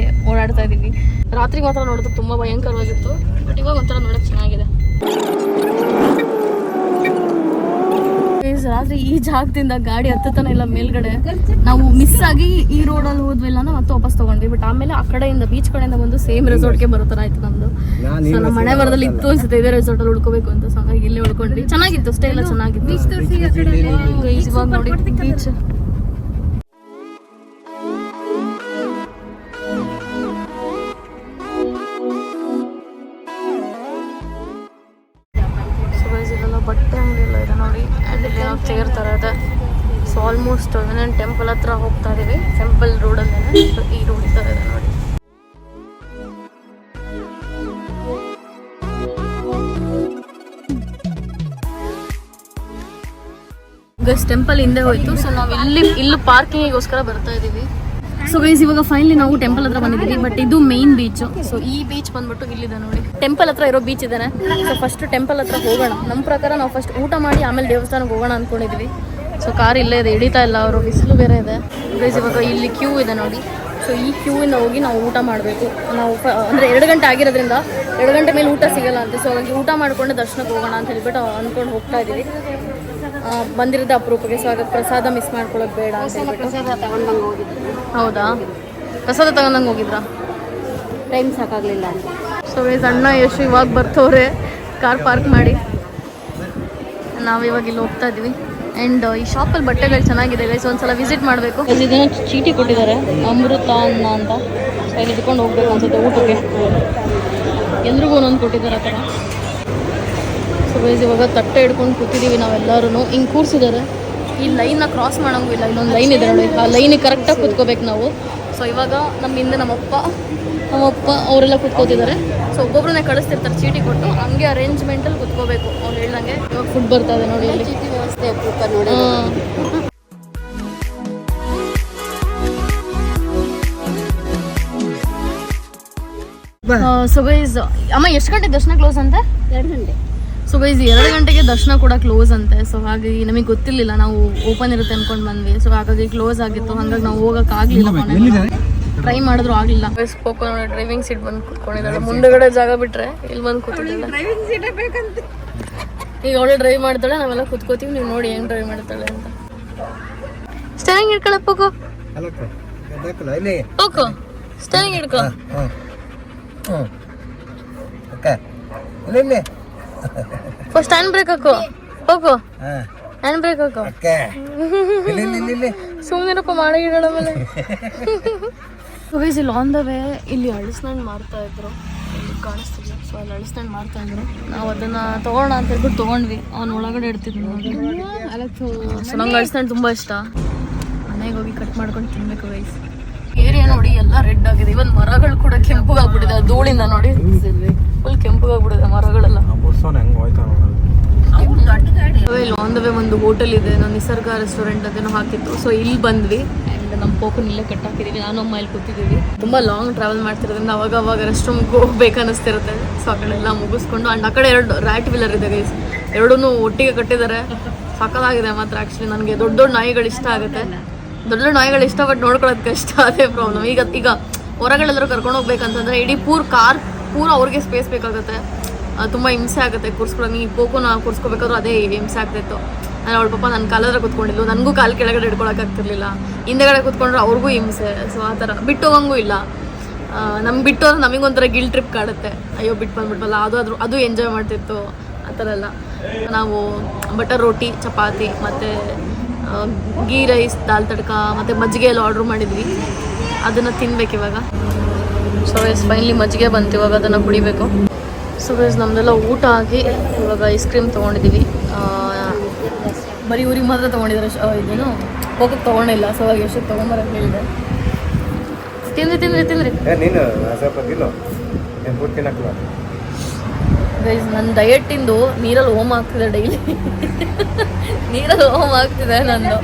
ಓಡಾಡ್ತಾ ಇದ್ದೀವಿ. ರಾತ್ರಿ ಮಾತ್ರ ನೋಡೋದು ತುಂಬ ಭಯಂಕರವಾಗಿತ್ತು. ಬಟ್ ಇವಾಗ ಒಂಥರ ನೋಡೋಕ್ಕೆ ಚೆನ್ನಾಗಿದೆ. ಆದ್ರೆ ಈ ಜಾಗದಿಂದ ಗಾಡಿ ಹತ್ತತನ ಇಲ್ಲ ಮೇಲ್ಗಡೆ. ನಾವು ಮಿಸ್ ಆಗಿ ಈ ರೋಡಲ್ಲಿ ಹೋದ್ವಿಲ್ಲ ಅಂದ್ರೆ ಮತ್ತೆ ವಾಪಸ್ ತಗೊಂಡ್ವಿ. ಬಟ್ ಆಮೇಲೆ ಆ ಕಡೆಯಿಂದ ಬೀಚ್ ಕಡೆಯಿಂದ ಬಂದು ಸೇಮ್ ರೆಸಾರ್ಟ್ಗೆ ಬರೋ ತರ ಆಯ್ತು ನಮ್ದು. ಸೊ ನಮ್ಮ ಮನೆ ಬರದಲ್ಲಿ ಇತ್ತು ಅನ್ಸುತ್ತೆ ಇದೇ ರೆಸಾರ್ಟ್ ಅಲ್ಲಿ ಉಳ್ಕೋಬೇಕು ಅಂತ. ಸೊ ಹಾಗಾಗಿ ಇಲ್ಲೇ ಉಳ್ಕೊಂಡ್ವಿ. ಚೆನ್ನಾಗಿತ್ತು, ಸ್ಟೇ ಎಲ್ಲ ಚೆನ್ನಾಗಿತ್ತು. ಇವಾಗ ನೋಡಿ ಬೀಚ್. ಬಟ್ಟೆ ಅಂಗಡಿ ಎಲ್ಲ ಇದೆ ನೋಡಿ. ಆ್ಯಂಡ್ ಇಲ್ಲಿ ನಾವು ಚೇರ್ ಥರ ಇದೆ. ಸೊ ಆಲ್ಮೋಸ್ಟ್ ಏನೇನು ಟೆಂಪಲ್ ಹತ್ರ ಹೋಗ್ತಾ ಇದೀವಿ. ಟೆಂಪಲ್ ರೋಡಲ್ಲೇ ಈ ರೋಡ್ ಈ ಥರ ಇದೆ ನೋಡಿ. ಗೈಸ್ ಟೆಂಪಲ್ ಹಿಂದೆ ಹೋಯ್ತು. ಸೊ ನಾವು ಇಲ್ಲಿ ಪಾರ್ಕಿಂಗಿಗೋಸ್ಕರ ಬರ್ತಾ ಇದೀವಿ. ಸೊ ಗೈಸ್ ಇವಾಗ ಫೈನಲಿ ನಾವು ಟೆಂಪಲ್ ಹತ್ರ ಬಂದಿದ್ದೀವಿ. ಬಟ್ ಇದು ಮೇನ್ ಬೀಚ್. ಸೊ ಈ ಬೀಚ್ ಬಂದ್ಬಿಟ್ಟು ಇಲ್ಲಿದೆ ನೋಡಿ. ಟೆಂಪಲ್ ಹತ್ರ ಇರೋ ಬೀಚ್ ಇದಾನೆ. ಸೊ ಫಸ್ಟ್ ಟೆಂಪಲ್ ಹತ್ರ ಹೋಗೋಣ. ನಮ್ಮ ಪ್ರಕಾರ ನಾವು ಫಸ್ಟ್ ಊಟ ಮಾಡಿ ಆಮೇಲೆ ದೇವಸ್ಥಾನಕ್ಕೆ ಹೋಗೋಣ ಅಂದ್ಕೊಂಡಿದ್ವಿ. ಸೊ ಕಾರ್ ಇಲ್ಲೇ ಇದೆ, ಹಿಡಿತಾ ಇಲ್ಲ ಅವರು, ಬಿಸಿಲು ಬೇರೆ ಇದೆ. ಗೈಸ್ ಇವಾಗ ಇಲ್ಲಿ ಕ್ಯೂ ಇದೆ ನೋಡಿ. ಸೊ ಈ ಕ್ಯೂ ಇಂದ ಹೋಗಿ ನಾವು ಊಟ ಮಾಡಬೇಕು. ನಾವು ಅಂದರೆ 2 ಗಂಟೆ ಆಗಿರೋದ್ರಿಂದ 2 ಗಂಟೆ ಮೇಲೆ ಊಟ ಸಿಗಲ್ಲ ಅಂತ. ಸೊ ಹಾಗಾಗಿ ಊಟ ಮಾಡಿಕೊಂಡು ದರ್ಶನಕ್ಕೆ ಹೋಗೋಣ ಅಂತ ಹೇಳ್ಬಿಟ್ಟು ಅಂದ್ಕೊಂಡು ಹೋಗ್ತಾ ಇದ್ದೀವಿ. ಬಂದಿರೋದು ಅಪರೂಪಕ್ಕೆ. ಸೊ ಹಾಗಾಗಿ ಪ್ರಸಾದ ಮಿಸ್ ಮಾಡ್ಕೊಳ್ಳೋದು ಬೇಡ ಅಂತ ಹೇಳ್ಬಿಟ್ಟು. ಹೌದಾ, ಪ್ರಸಾದ ತಗೊಂಡಂಗೆ ಹೋಗಿದ್ರಾ? ಟೈಮ್ ಸಾಕಾಗಲಿಲ್ಲ. ಸೊ ಅಣ್ಣ ಎಷ್ಟು ಇವಾಗ ಬರ್ತವ್ರೆ ಕಾರ್ ಪಾರ್ಕ್ ಮಾಡಿ. ನಾವಿವಾಗ ಇಲ್ಲಿ ಹೋಗ್ತಾ ಇದ್ವಿ. ಆ್ಯಂಡ್ ಈ ಶಾಪಲ್ಲಿ ಬಟ್ಟೆಗಳು ಚೆನ್ನಾಗಿದೆ ಗೈಸ್, ಒಂದ್ಸಲ ವಿಸಿಟ್ ಮಾಡಬೇಕು. ಇದನ್ನು ಚೀಟಿ ಕೊಟ್ಟಿದ್ದಾರೆ, ಅಮೃತ ಅನ್ನ ಅಂತ. ಸೊ ಇಲ್ಲಿ ಇಟ್ಕೊಂಡು ಹೋಗ್ಬೇಕು ಅನ್ಸುತ್ತೆ ಊಟಕ್ಕೆ. ಎಲ್ರಿಗೂ ಒಂದೊಂದು ಕೊಟ್ಟಿದ್ದಾರೆ ಆ ಥರ. ಸೊ ಗೈಸ್ ಇವಾಗ ತಟ್ಟೆ ಹಿಡ್ಕೊಂಡು ಕೂತಿದ್ದೀವಿ ನಾವೆಲ್ಲರೂ. ಹಿಂಗೆ ಕೂರಿಸಿದ್ದಾರೆ. ಈ ಲೈನ್ನ ಕ್ರಾಸ್ ಮಾಡೋಂಗಿಲ್ಲ, ಇನ್ನೊಂದು ಲೈನ್ ಇದೆ ನೋಡಿ. ಆ ಲೈನಿಗೆ ಕರೆಕ್ಟಾಗಿ ಕೂತ್ಕೋಬೇಕು ನಾವು. ಸೊ ಇವಾಗ ನಮ್ಮ ಹಿಂದೆ ನಮ್ಮಪ್ಪ ಅವರೆಲ್ಲ ಕೂತ್ಕೋತಿದ್ದಾರೆ. ಸೊ ಒಬ್ಬೊಬ್ಬರನ್ನೇ ಕಳಿಸ್ತಿರ್ತಾರೆ ಚೀಟಿ ಕೊಟ್ಟು. ಹಂಗೆ ಅರೇಂಜ್ಮೆಂಟಲ್ಲಿ ಕೂತ್ಕೋಬೇಕು ಅವ್ರು ಹೇಳ್ದಂಗೆ. ಇವಾಗ ಫುಡ್ ಬರ್ತಾ ಇದೆ ನೋಡಿ ಇಲ್ಲಿ. ಚೀಟಿ ವ್ಯವಸ್ಥೆ ನೋಡಿ. ಸೊ ಗೈಸ್ ಅಮ್ಮ ಎಷ್ಟು ಗಂಟೆಗೆ ದರ್ಶನ ಕ್ಲೋಸ್ ಅಂತೆ? 2 ಗಂಟೆ. ಸೊ ಗೈಸ್ 2 ಗಂಟೆಗೆ ದರ್ಶನ ಕೂಡ ಕ್ಲೋಸ್ ಅಂತೆ. ಸೊ ಹಾಗಾಗಿ ನಮಗೆ ಗೊತ್ತಿರಲಿಲ್ಲ, ನಾವು ಓಪನ್ ಇರುತ್ತೆ ಅನ್ಕೊಂಡು ಬಂದ್ವಿ. ಸೊ ಹಾಗಾಗಿ ಕ್ಲೋಸ್ ಆಗಿತ್ತು. ಹಾಗಾಗಿ ನಾವು ಹೋಗೋಕ್ಕಾಗಲಿಲ್ಲ. ಟ್ರೈ ಮಾಡಿದ್ರು ಆಗಲಿಲ್ಲ. ಹೋಗ್ಕೊ ನೋಡಿ, ಡ್ರೈವಿಂಗ್ ಸೀಟ್ ಬಂದು ಕೂತ್ಕೊಂಡಿದ್ದಾಳೆ. ಮುಂದೆಗಡೆ ಜಾಗ ಬಿಟ್ರೆ ಇಲ್ಲಿ ಬಂದು ಕೂತಿದ್ದಾಳೆ. ಡ್ರೈವಿಂಗ್ ಸೀಟೇ ಬೇಕಂತ. ಈಗ ಅವಳು ಡ್ರೈವ್ ಮಾಡ್ತಾಳೆ, ನಾವೆಲ್ಲ ಕೂತ್ಕೋತೀವಿ. ನೀವು ನೋಡಿ ಹೆಂಗ್ ಡ್ರೈವ್ ಮಾಡ್ತಾಳೆ ಅಂತ. ಸ್ಟೇರಿಂಗ್ ಹಿಡ್ಕೊಳಪ್ಪ ಹೋಗೋ ಸ್ಟೇರಿಂಗ್ ಹಿಡ್ಕೊ. ಫಸ್ಟ್ ಹ್ಯಾಂಡ್ ಬ್ರೇಕ್ ಹಾಕೋ. ಹೋಗೋ ಹ್ಯಾಂಡ್ ಬ್ರೇಕ್ ಹಾಕೋ. ಸುಮ್ಮನಿರಪ್ಪ ಮಾಡಿಡೋಣ ಮೇಲೆ. ಇಲ್ಲಿ ಆನ್ ದ ವೇ ಇಲ್ಲಿ ಅಳಸ್ನಣ್ಣು ಮಾರ್ತಾ ಇದ್ರು. ಇಲ್ಲಿ ಕಾಣಿಸ್ತಿಲ್ಲ. ಸೊ ಅಲ್ಲಿ ಅಳಸ್ನಣ್ಣು ಮಾರ್ತಾ ಇದ್ರು. ನಾವು ಅದನ್ನ ತಗೋಣ ಅಂತ ಹೇಳ್ಬಿಟ್ಟು ತೊಗೊಂಡ್ವಿ. ಅವ್ನು ಒಳಗಡೆ ಇಡ್ತಿದ್ವಿ ನೋಡಿ. ಸೊ ನಂಗೆ ಅಳಸ್ನಣ್ಣು ತುಂಬ ಇಷ್ಟ. ಮನೆಗೆ ಹೋಗಿ ಕಟ್ ಮಾಡ್ಕೊಂಡು ತಿನ್ಬೇಕು ಗೈಸ್. ಏರಿಯಾ ನೋಡಿ ಎಲ್ಲ ರೆಡ್ ಆಗಿದೆ. ಇವನ್ ಮರಗಳು ಕೂಡ ಕೆಂಪುಗಾಗ್ಬಿಟ್ಟಿದೆ ಧೂಳಿಂದ ನೋಡಿ. ಫುಲ್ ಕೆಂಪುಗಾಗ್ಬಿಟ್ಟಿದೆ ಮರಗಳೆಲ್ಲ. ಇಲ್ಲಿ ಆನ್ ದ ವೇ ಒಂದು ಹೋಟೆಲ್ ಇದೆ, ನಾವು ನಿಸರ್ಗ ರೆಸ್ಟೋರೆಂಟ್ ಅದನ್ನು ಹಾಕಿತ್ತು. ಸೊ ಇಲ್ಲಿ ಬಂದ್ವಿ. ಆ್ಯಂಡ್ ನಮ್ಮ ಪೋಕನ್ ಇಲ್ಲೇ ಕಟ್ ಹಾಕಿದ್ದೀವಿ. ನಾನು ಅಮ್ಮ ಇಲ್ಲಿ ಕೂತಿದ್ದೀವಿ. ತುಂಬ ಲಾಂಗ್ ಟ್ರಾವೆಲ್ ಮಾಡ್ತಿರೋದ್ರಿಂದ ಅವಾಗ ರೆಸ್ಟ್ ರೂಮ್ಗೆ ಹೋಗ್ಬೇಕು ಅನ್ನಿಸ್ತಿರುತ್ತೆ. ಸೊ ಆ ಕಡೆ ಎಲ್ಲ ಮುಗಿಸ್ಕೊಂಡು. ಆ್ಯಂಡ್ ಆ ಕಡೆ 2 ರ್ಯಾಟ್ ವೀಲರ್ ಇದೆ ಗೈಸ್. 2 ಒಟ್ಟಿಗೆ ಕಟ್ಟಿದ್ದಾರೆ. ಸಕ್ಕತ್ತಾಗಿದೆ ಮಾತ್ರ. ಆ್ಯಕ್ಚುಲಿ ನನಗೆ ದೊಡ್ಡ ನಾಯಿಗಳು ಇಷ್ಟ ಆಗುತ್ತೆ. ದೊಡ್ಡ ನಾಯಿಗಳು ಇಷ್ಟ, ಬಟ್ ನೋಡ್ಕೊಳ್ಳೋದು ಕಷ್ಟ. ಅದೇ ಪ್ರಾಬ್ಲಮ್. ಈಗ ಹೊರಗಳೆಲ್ಲರೂ ಕರ್ಕೊಂಡು ಹೋಗ್ಬೇಕಂತಂದ್ರೆ ಇಡೀ ಕಾರ್ ಪೂರ ಅವ್ರಿಗೆ ಸ್ಪೇಸ್ ಬೇಕಾಗುತ್ತೆ. ತುಂಬ ಹಿಂಸೆ ಆಗುತ್ತೆ ಕೂರಿಸ್ಕೊಳಕ್ಕೆ. ಈ ಪೋಕೋನ ಕೂರಿಸ್ಕೋಬೇಕಾದ್ರೂ ಅದೇ ಹಿಂಸೆ ಆಗ್ತಾಯಿತ್ತು. ನಾನು ಅವಳ ಪಾಪ ನನ್ನ ಕಾಲತ್ರ ಕೂತ್ಕೊಂಡಿದ್ಲು. ನನಗೂ ಕಾಲು ಕೆಳಗಡೆ ಹಿಡ್ಕೊಳಕ್ಕಾಗ್ತಿರ್ಲಿಲ್ಲ. ಹಿಂದೆಗಡೆ ಕೂತ್ಕೊಂಡ್ರೆ ಅವ್ರಿಗೂ ಹಿಂಸೆ. ಸೊ ಆ ಥರ ಬಿಟ್ಟು ಹೋಗಂಗೂ ಇಲ್ಲ. ನಮ್ಗೆ ಬಿಟ್ಟು ಹೋದ್ರೆ ನಮಗೊಂಥರ ಗಿಲ್ ಟ್ರಿಪ್ ಕಾಡುತ್ತೆ. ಅಯ್ಯೋ ಬಿಟ್ಟು ಬಂದ್ಬಿಟ್ವಲ್ಲ. ಅದು ಎಂಜಾಯ್ ಮಾಡ್ತಿತ್ತು ಆ ಥರ ಎಲ್ಲ. ನಾವು ಬಟರ್ ರೋಟಿ, ಚಪಾತಿ ಮತ್ತು ಗೀ ರೈಸ್, ದಾಲ್ ತಡ್ಕ ಮತ್ತು ಮಜ್ಜಿಗೆ ಎಲ್ಲ ಆರ್ಡ್ರ್ ಮಾಡಿದ್ವಿ. ಅದನ್ನು ತಿನ್ಬೇಕು ಇವಾಗ. ಸೊ ಗೈಸ್ ಫೈನಲಿ ಮಜ್ಜಿಗೆ ಬಂತು. ಇವಾಗ ಅದನ್ನು ಕುಡಿಬೇಕು. ಸೊ ಗೈಸ್ ನಮ್ಮದೆಲ್ಲ ಊಟ ಆಗಿ ಇವಾಗ ಐಸ್ ಕ್ರೀಮ್ ತೊಗೊಂಡಿದ್ದೀವಿ. ಬರೀ ಊರಿಗೆ ಮಾತ್ರ ತೊಗೊಂಡಿದ್ದಾರೆ. ಇದೇನು ಹೋಗಕ್ಕೆ ತೊಗೊಂಡಿಲ್ಲ. ಸೊ ಅವಾಗ ಎಷ್ಟು ತೊಗೊಂಬರಕ್ಕೆ ಹೇಳಿದೆ. ತಿಂದ್ರಿ ಗೈಸ್ ನನ್ನ ಡಯಟಿಂದು ನೀರಲ್ಲಿ ಹೋಮ್ ಆಗ್ತಿದೆ. ಡೈಲಿ ನೀರಲ್ಲಿ ಹೋಮ್ ಆಗ್ತಿದೆ ನಂದು.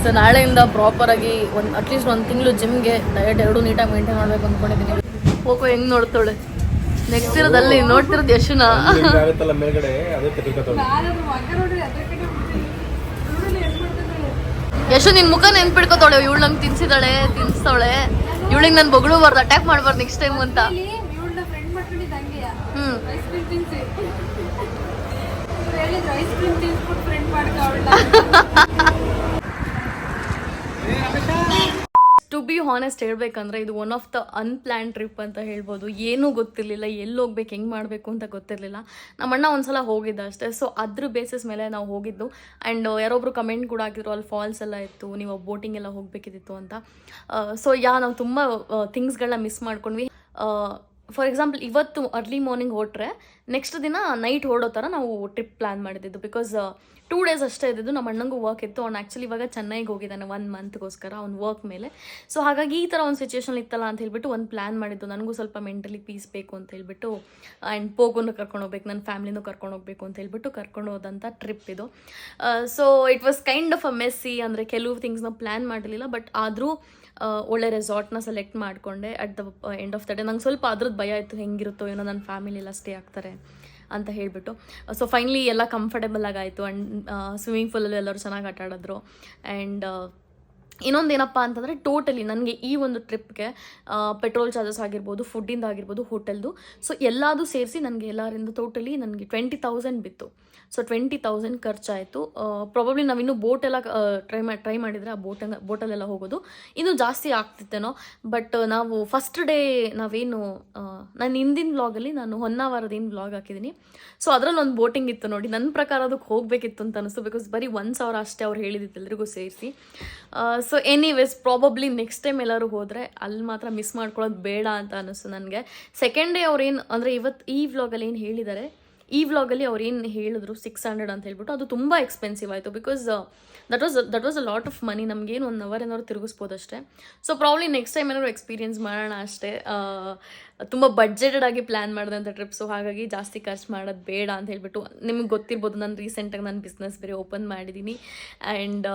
ಸೊ ನಾಳೆಯಿಂದ ಪ್ರಾಪರಾಗಿ ಅಟ್ಲೀಸ್ಟ್ 1 ತಿಂಗಳು ಜಿಮ್ಗೆ ಡಯಟ್ 2 ನೀಟಾಗಿ ಮೇಂಟೈನ್ ಮಾಡಬೇಕು ಅಂದ್ಕೊಂಡಿದ್ದೀನಿ. ಹೋಗೋ ಹೆಂಗೆ ನೋಡ್ತಾಳೆ. ನೆಕ್ಸ್ಟ್ ಇರೋದಲ್ಲಿ ನೋಡ್ತಿರೋದು ಯಶುನ. ಯಶು ನಿನ್ ಮುಖ ನೆನ್ಪಿಡ್ಕೋತಾಳೆ. ಇವಳು ನಂಗೆ ತಿನ್ಸ್ತಾಳೆ. ಇವಳಿಗೆ ನಾನು ಬೊಗಳಬಾರ್ದು, ಅಟ್ಯಾಕ್ ಮಾಡಬಾರ್ದು ನೆಕ್ಸ್ಟ್ ಟೈಮ್ ಅಂತ. ಹೇಳಿದ್ರು ಐಸ್ ಕ್ರೀಮ್ ತಿನ್ಸ್ಬಿಟ್ಟು ಫ್ರೆಂಡ್ ಮಾಡ್ಕೊಳ್ಳ. ಟು ಬಿ ಹಾನೆಸ್ಟ್ ಹೇಳ್ಬೇಕಂದ್ರೆ ಇದು one of the unplanned trip ಅಂತ ಹೇಳ್ಬೋದು. ಏನೂ ಗೊತ್ತಿರಲಿಲ್ಲ, ಎಲ್ಲಿ ಹೋಗ್ಬೇಕು, ಹೆಂಗೆ ಮಾಡಬೇಕು ಅಂತ ಗೊತ್ತಿರಲಿಲ್ಲ. ನಮ್ಮ ಅಣ್ಣ ಒಂದ್ಸಲ ಹೋಗಿದ್ದ ಅಷ್ಟೇ. ಸೊ ಅದ್ರ ಬೇಸಿಸ್ ಮೇಲೆ ನಾವು ಹೋಗಿದ್ದು. ಆ್ಯಂಡ್ ಯಾರೊಬ್ರು ಕಮೆಂಟ್ ಕೂಡ ಆಗಿದ್ರು, ಅಲ್ಲಿ ಫಾಲ್ಸ್ ಎಲ್ಲ ಇತ್ತು, ನೀವು ಬೋಟಿಂಗ್ ಎಲ್ಲ ಹೋಗಬೇಕಿತ್ತು ಅಂತ. ಸೊ ನಾವು ತುಂಬ ಥಿಂಗ್ಸ್ಗಳನ್ನ ಮಿಸ್ ಮಾಡ್ಕೊಂಡ್ವಿ. ಫಾರ್ ಎಕ್ಸಾಂಪಲ್ ಇವತ್ತು ಅರ್ಲಿ ಮಾರ್ನಿಂಗ್ ಹೊರಟ್ರೆ ನೆಕ್ಸ್ಟ್ ದಿನ ನೈಟ್ ಹೊರಡೋ ಥರ ನಾವು ಟ್ರಿಪ್ ಪ್ಲ್ಯಾನ್ ಮಾಡಿದ್ದು. ಬಿಕಾಸ್ 2 days ಅಷ್ಟೇ ಇದ್ದಿದ್ದು. ನಮ್ಮ ಅಣ್ಣಂಗೂ ವರ್ಕ್ ಇತ್ತು. ಅವ್ನು ಆ್ಯಕ್ಚುಲಿ ಇವಾಗ ಚೆನ್ನೈಗೆ ಹೋಗಿದ್ದಾನೆ 1 monthಗೋಸ್ಕರ ಅವ್ನು ವರ್ಕ್ ಮೇಲೆ. ಸೊ ಹಾಗಾಗಿ ಈ ಥರ ಒಂದು ಸಿಚುವೇಶನ್ ಇತ್ತಲ್ಲ ಅಂತ ಹೇಳ್ಬಿಟ್ಟು ಒಂದು ಪ್ಲ್ಯಾನ್ ಮಾಡಿದ್ದು. ನನಗೂ ಸ್ವಲ್ಪ ಮೆಂಟಲಿ ಪೀಸ್ ಬೇಕು ಅಂತ ಹೇಳ್ಬಿಟ್ಟು, ಆ್ಯಂಡ್ ಪೋಗನ್ನು ಕರ್ಕೊಂಡು ಹೋಗ್ಬೇಕು, ನನ್ನ ಫ್ಯಾಮಿಲಿನೂ ಕರ್ಕೊಂಡು ಹೋಗ್ಬೇಕು ಅಂತ ಹೇಳ್ಬಿಟ್ಟು ಕರ್ಕೊಂಡು ಹೋದಂಥ ಟ್ರಿಪ್ ಇದು. So it was kind of a messy. ಅಂದರೆ ಕೆಲವು ಥಿಂಗ್ಸ್ನ ಪ್ಲ್ಯಾನ್ ಮಾಡಿರಲಿಲ್ಲ, ಬಟ್ ಆದರೂ ಒಳ್ಳೆ ರೆಸಾರ್ಟ್ನ ಸೆಲೆಕ್ಟ್ ಮಾಡಿಕೊಂಡೆ. At the end of the day ನಂಗೆ ಸ್ವಲ್ಪ ಅದ್ರದ್ದು ಭಯ ಇತ್ತು, ಹೆಂಗಿರುತ್ತೋ ಏನೋ ನನ್ನ ಫ್ಯಾಮಿಲಿ ಎಲ್ಲ ಸ್ಟೇ ಆಗ್ತಾರೆ ಅಂತ ಹೇಳಿಬಿಟ್ಟು. ಸೊ ಫೈನಲಿ ಎಲ್ಲ ಕಂಫರ್ಟೇಬಲ್ ಆಗಾಯಿತು. ಆ್ಯಂಡ್ ಸ್ವಿಮ್ಮಿಂಗ್ ಪೂಲಲ್ಲಿ ಎಲ್ಲರೂ ಚೆನ್ನಾಗಿ ಆಟ ಆಡಿದ್ರು. ಆ್ಯಂಡ್ ಇನ್ನೊಂದೇನಪ್ಪ ಅಂತಂದರೆ ಟೋಟಲಿ ನನಗೆ ಈ ಒಂದು ಟ್ರಿಪ್ಗೆ ಪೆಟ್ರೋಲ್ ಚಾರ್ಜಸ್ ಆಗಿರ್ಬೋದು, ಫುಡ್ಡಿಂದ ಆಗಿರ್ಬೋದು, ಹೋಟೆಲ್ದು, ಸೊ ಎಲ್ಲದೂ ಸೇರಿಸಿ ನನಗೆ ಎಲ್ಲರಿಂದ ಟೋಟಲಿ ನನಗೆ 20,000 ಬಿತ್ತು. ಸೊ 20,000 ಖರ್ಚಾಯಿತು. ಪ್ರಾಬಬ್ಲಿ ನಾವಿನ್ನೂ ಬೋಟೆಲ್ಲ ಟ್ರೈ ಮಾಡಿದರೆ ಆ ಬೋಟಲ್ಲೆಲ್ಲ ಹೋಗೋದು ಇನ್ನೂ ಜಾಸ್ತಿ ಆಗ್ತಿತ್ತೇನೋ. ಬಟ್ ನಾವು ಫಸ್ಟ್ ಡೇ ನಾವೇನು ನಾನು ಹಿಂದಿನ ವ್ಲಾಗಲ್ಲಿ ನಾನು ಹೊನ್ನಾವರದಿಂದ ವ್ಲಾಗ್ ಹಾಕಿದ್ದೀನಿ. ಸೊ ಅದರಲ್ಲಿ ಒಂದು ಬೋಟಿಂಗ್ ಇತ್ತು ನೋಡಿ. ನನ್ನ ಪ್ರಕಾರ ಅದಕ್ಕೆ ಹೋಗಬೇಕಿತ್ತು ಅಂತ ಅನಿಸ್ತು. ಬಿಕಾಸ್ ಬರೀ 1,000 ಅಷ್ಟೇ ಅವ್ರು ಹೇಳಿದಿತ್ತು ಎಲ್ರಿಗೂ ಸೇರಿಸಿ. So anyways probably next time ಎಲ್ಲರೂ ಹೋದರೆ ಅಲ್ಲಿ ಮಾತ್ರ ಮಿಸ್ ಮಾಡ್ಕೊಳ್ಳೋದು ಬೇಡ ಅಂತ ಅನ್ನಿಸ್ತು ನನಗೆ. ಸೆಕೆಂಡ್ ಡೇ ಅವ್ರೇನು ಅಂದರೆ ಇವತ್ತು ಈ ವ್ಲಾಗಲ್ಲಿ ಏನು ಹೇಳಿದ್ದಾರೆ, ಈ ವ್ಲಾಗಲ್ಲಿ ಅವ್ರು ಏನು ಹೇಳಿದ್ರು 600 ಅಂತ ಹೇಳ್ಬಿಟ್ಟು, ಅದು ತುಂಬ ಎಕ್ಸ್ಪೆನ್ಸಿವ್ ಆಯಿತು. Because that was a lot of money. ನಮಗೇನು 1 hour ಏನಾದ್ರು ತಿರುಗಿಸ್ಬೋದು ಅಷ್ಟೇ. ಸೊ ಪ್ರಾಬ್ಲಿ ನೆಕ್ಸ್ಟ್ ಟೈಮ್ ಏನಾದ್ರು ಎಕ್ಸ್ಪೀರಿಯನ್ಸ್ ಮಾಡೋಣ ಅಷ್ಟೇ. ತುಂಬ ಬಡ್ಜೆಟೆಡ್ ಆಗಿ ಪ್ಲ್ಯಾನ್ ಮಾಡಿದಂಥ ಟ್ರಿಪ್. ಸೊ ಹಾಗಾಗಿ ಜಾಸ್ತಿ ಖರ್ಚು ಮಾಡೋದು ಬೇಡ ಅಂತ ಹೇಳ್ಬಿಟ್ಟು, ನಿಮಗೆ ಗೊತ್ತಿರ್ಬೋದು ನಾನು ರೀಸೆಂಟಾಗಿ ನಾನು ಬಿಸ್ನೆಸ್ ಬೇರೆ ಓಪನ್ ಮಾಡಿದ್ದೀನಿ. ಆ್ಯಂಡ್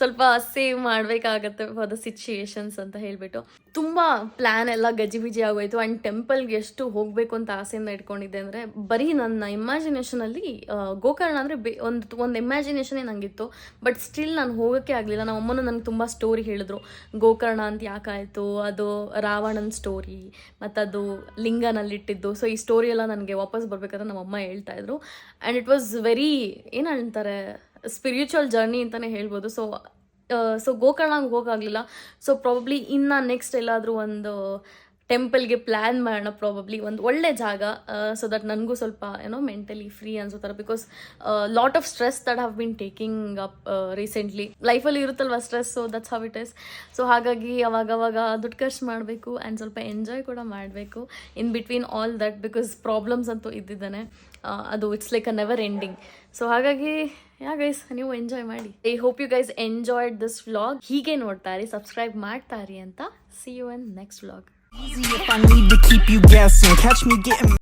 ಸ್ವಲ್ಪ ಸೇವ್ ಮಾಡಬೇಕಾಗತ್ತೆ ಫಾರ್ ದ ಸಿಚುಯೇಷನ್ಸ್ ಅಂತ ಹೇಳಿಬಿಟ್ಟು ತುಂಬ ಪ್ಲ್ಯಾನ್ ಎಲ್ಲ ಗಜಿಬಿಜಿ ಆಗೋಯಿತು. ಆ್ಯಂಡ್ ಟೆಂಪಲ್ಗೆ ಎಷ್ಟು ಹೋಗಬೇಕು ಅಂತ ಆಸೆಯಿಂದ ಇಟ್ಕೊಂಡಿದ್ದೆ ಅಂದರೆ, ಬರೀ ನನ್ನ ಇಮ್ಯಾಜಿನೇಷನಲ್ಲಿ ಗೋಕರ್ಣ ಅಂದರೆ ಒಂದು ಇಮ್ಯಾಜಿನೇಷನೇ ನನಗಿತ್ತು. ಬಟ್ ಸ್ಟಿಲ್ ನಾನು ಹೋಗೋಕ್ಕೆ ಆಗಲಿಲ್ಲ. ನಮ್ಮ ಅಮ್ಮನೂ ನನಗೆ ತುಂಬ ಸ್ಟೋರಿ ಹೇಳಿದ್ರು, ಗೋಕರ್ಣ ಅಂತ ಯಾಕಾಯಿತು, ಅದು ರಾವಣನ ಸ್ಟೋರಿ ಮತ್ತು ಅದು ಲಿಂಗನಲ್ಲಿಟ್ಟಿದ್ದು. ಸೊ ಈ ಸ್ಟೋರಿ ಎಲ್ಲ ನನಗೆ ವಾಪಸ್ ಬರಬೇಕಾದ್ರೆ ನಮ್ಮಮ್ಮ ಹೇಳ್ತಾಯಿದ್ರು. ಆ್ಯಂಡ್ ಇಟ್ ವಾಸ್ ವೆರಿ ಏನು ಹೇಳ್ತಾರೆ ಸ್ಪಿರಿಚುವಲ್ ಜರ್ನಿ ಅಂತಲೇ ಹೇಳ್ಬೋದು. ಸೊ ಗೋಕರ್ಣಗೆ ಹೋಗಾಗಲಿಲ್ಲ. ಸೊ ಪ್ರಾಬಬ್ಲಿ ಇನ್ನು ನೆಕ್ಸ್ಟ್ ಎಲ್ಲಾದರೂ ಒಂದು ಟೆಂಪಲ್ಗೆ ಪ್ಲ್ಯಾನ್ ಮಾಡೋಣ, ಪ್ರಾಬಬ್ಲಿ ಒಂದು ಒಳ್ಳೆ ಜಾಗ. ಸೊ ದಟ್ ನನಗೂ ಸ್ವಲ್ಪ ಏನೋ ಮೆಂಟಲಿ ಫ್ರೀ ಅನ್ಸೋ ಥರ. Because lot of stress that have been taking up recently. ಲೈಫಲ್ಲಿ ಇರುತ್ತಲ್ವ stress, so that's how it is. So ಹಾಗಾಗಿ ಅವಾಗವಾಗ ದುಡ್ಡು ಖರ್ಚು ಮಾಡಬೇಕು ಆ್ಯಂಡ್ ಸ್ವಲ್ಪ ಎಂಜಾಯ್ ಕೂಡ ಮಾಡಬೇಕು in between all that. Because problems ಅಂತೂ ಇದ್ದಿದ್ದಾನೆ, ಅದು it's like a never ending. So ಹಾಗಾಗಿ ಗೈಸ್ ನೀವು ಎಂಜಾಯ್ ಮಾಡಿ. I hope you guys enjoyed this vlog. ಹೀಗೆ ನೋಡ್ತಾರೆ, ಸಬ್ಸ್ಕ್ರೈಬ್ ಮಾಡ್ತಾರೆ ಅಂತ. See you in next vlog. Easy if I need to keep you guessing. Catch me getting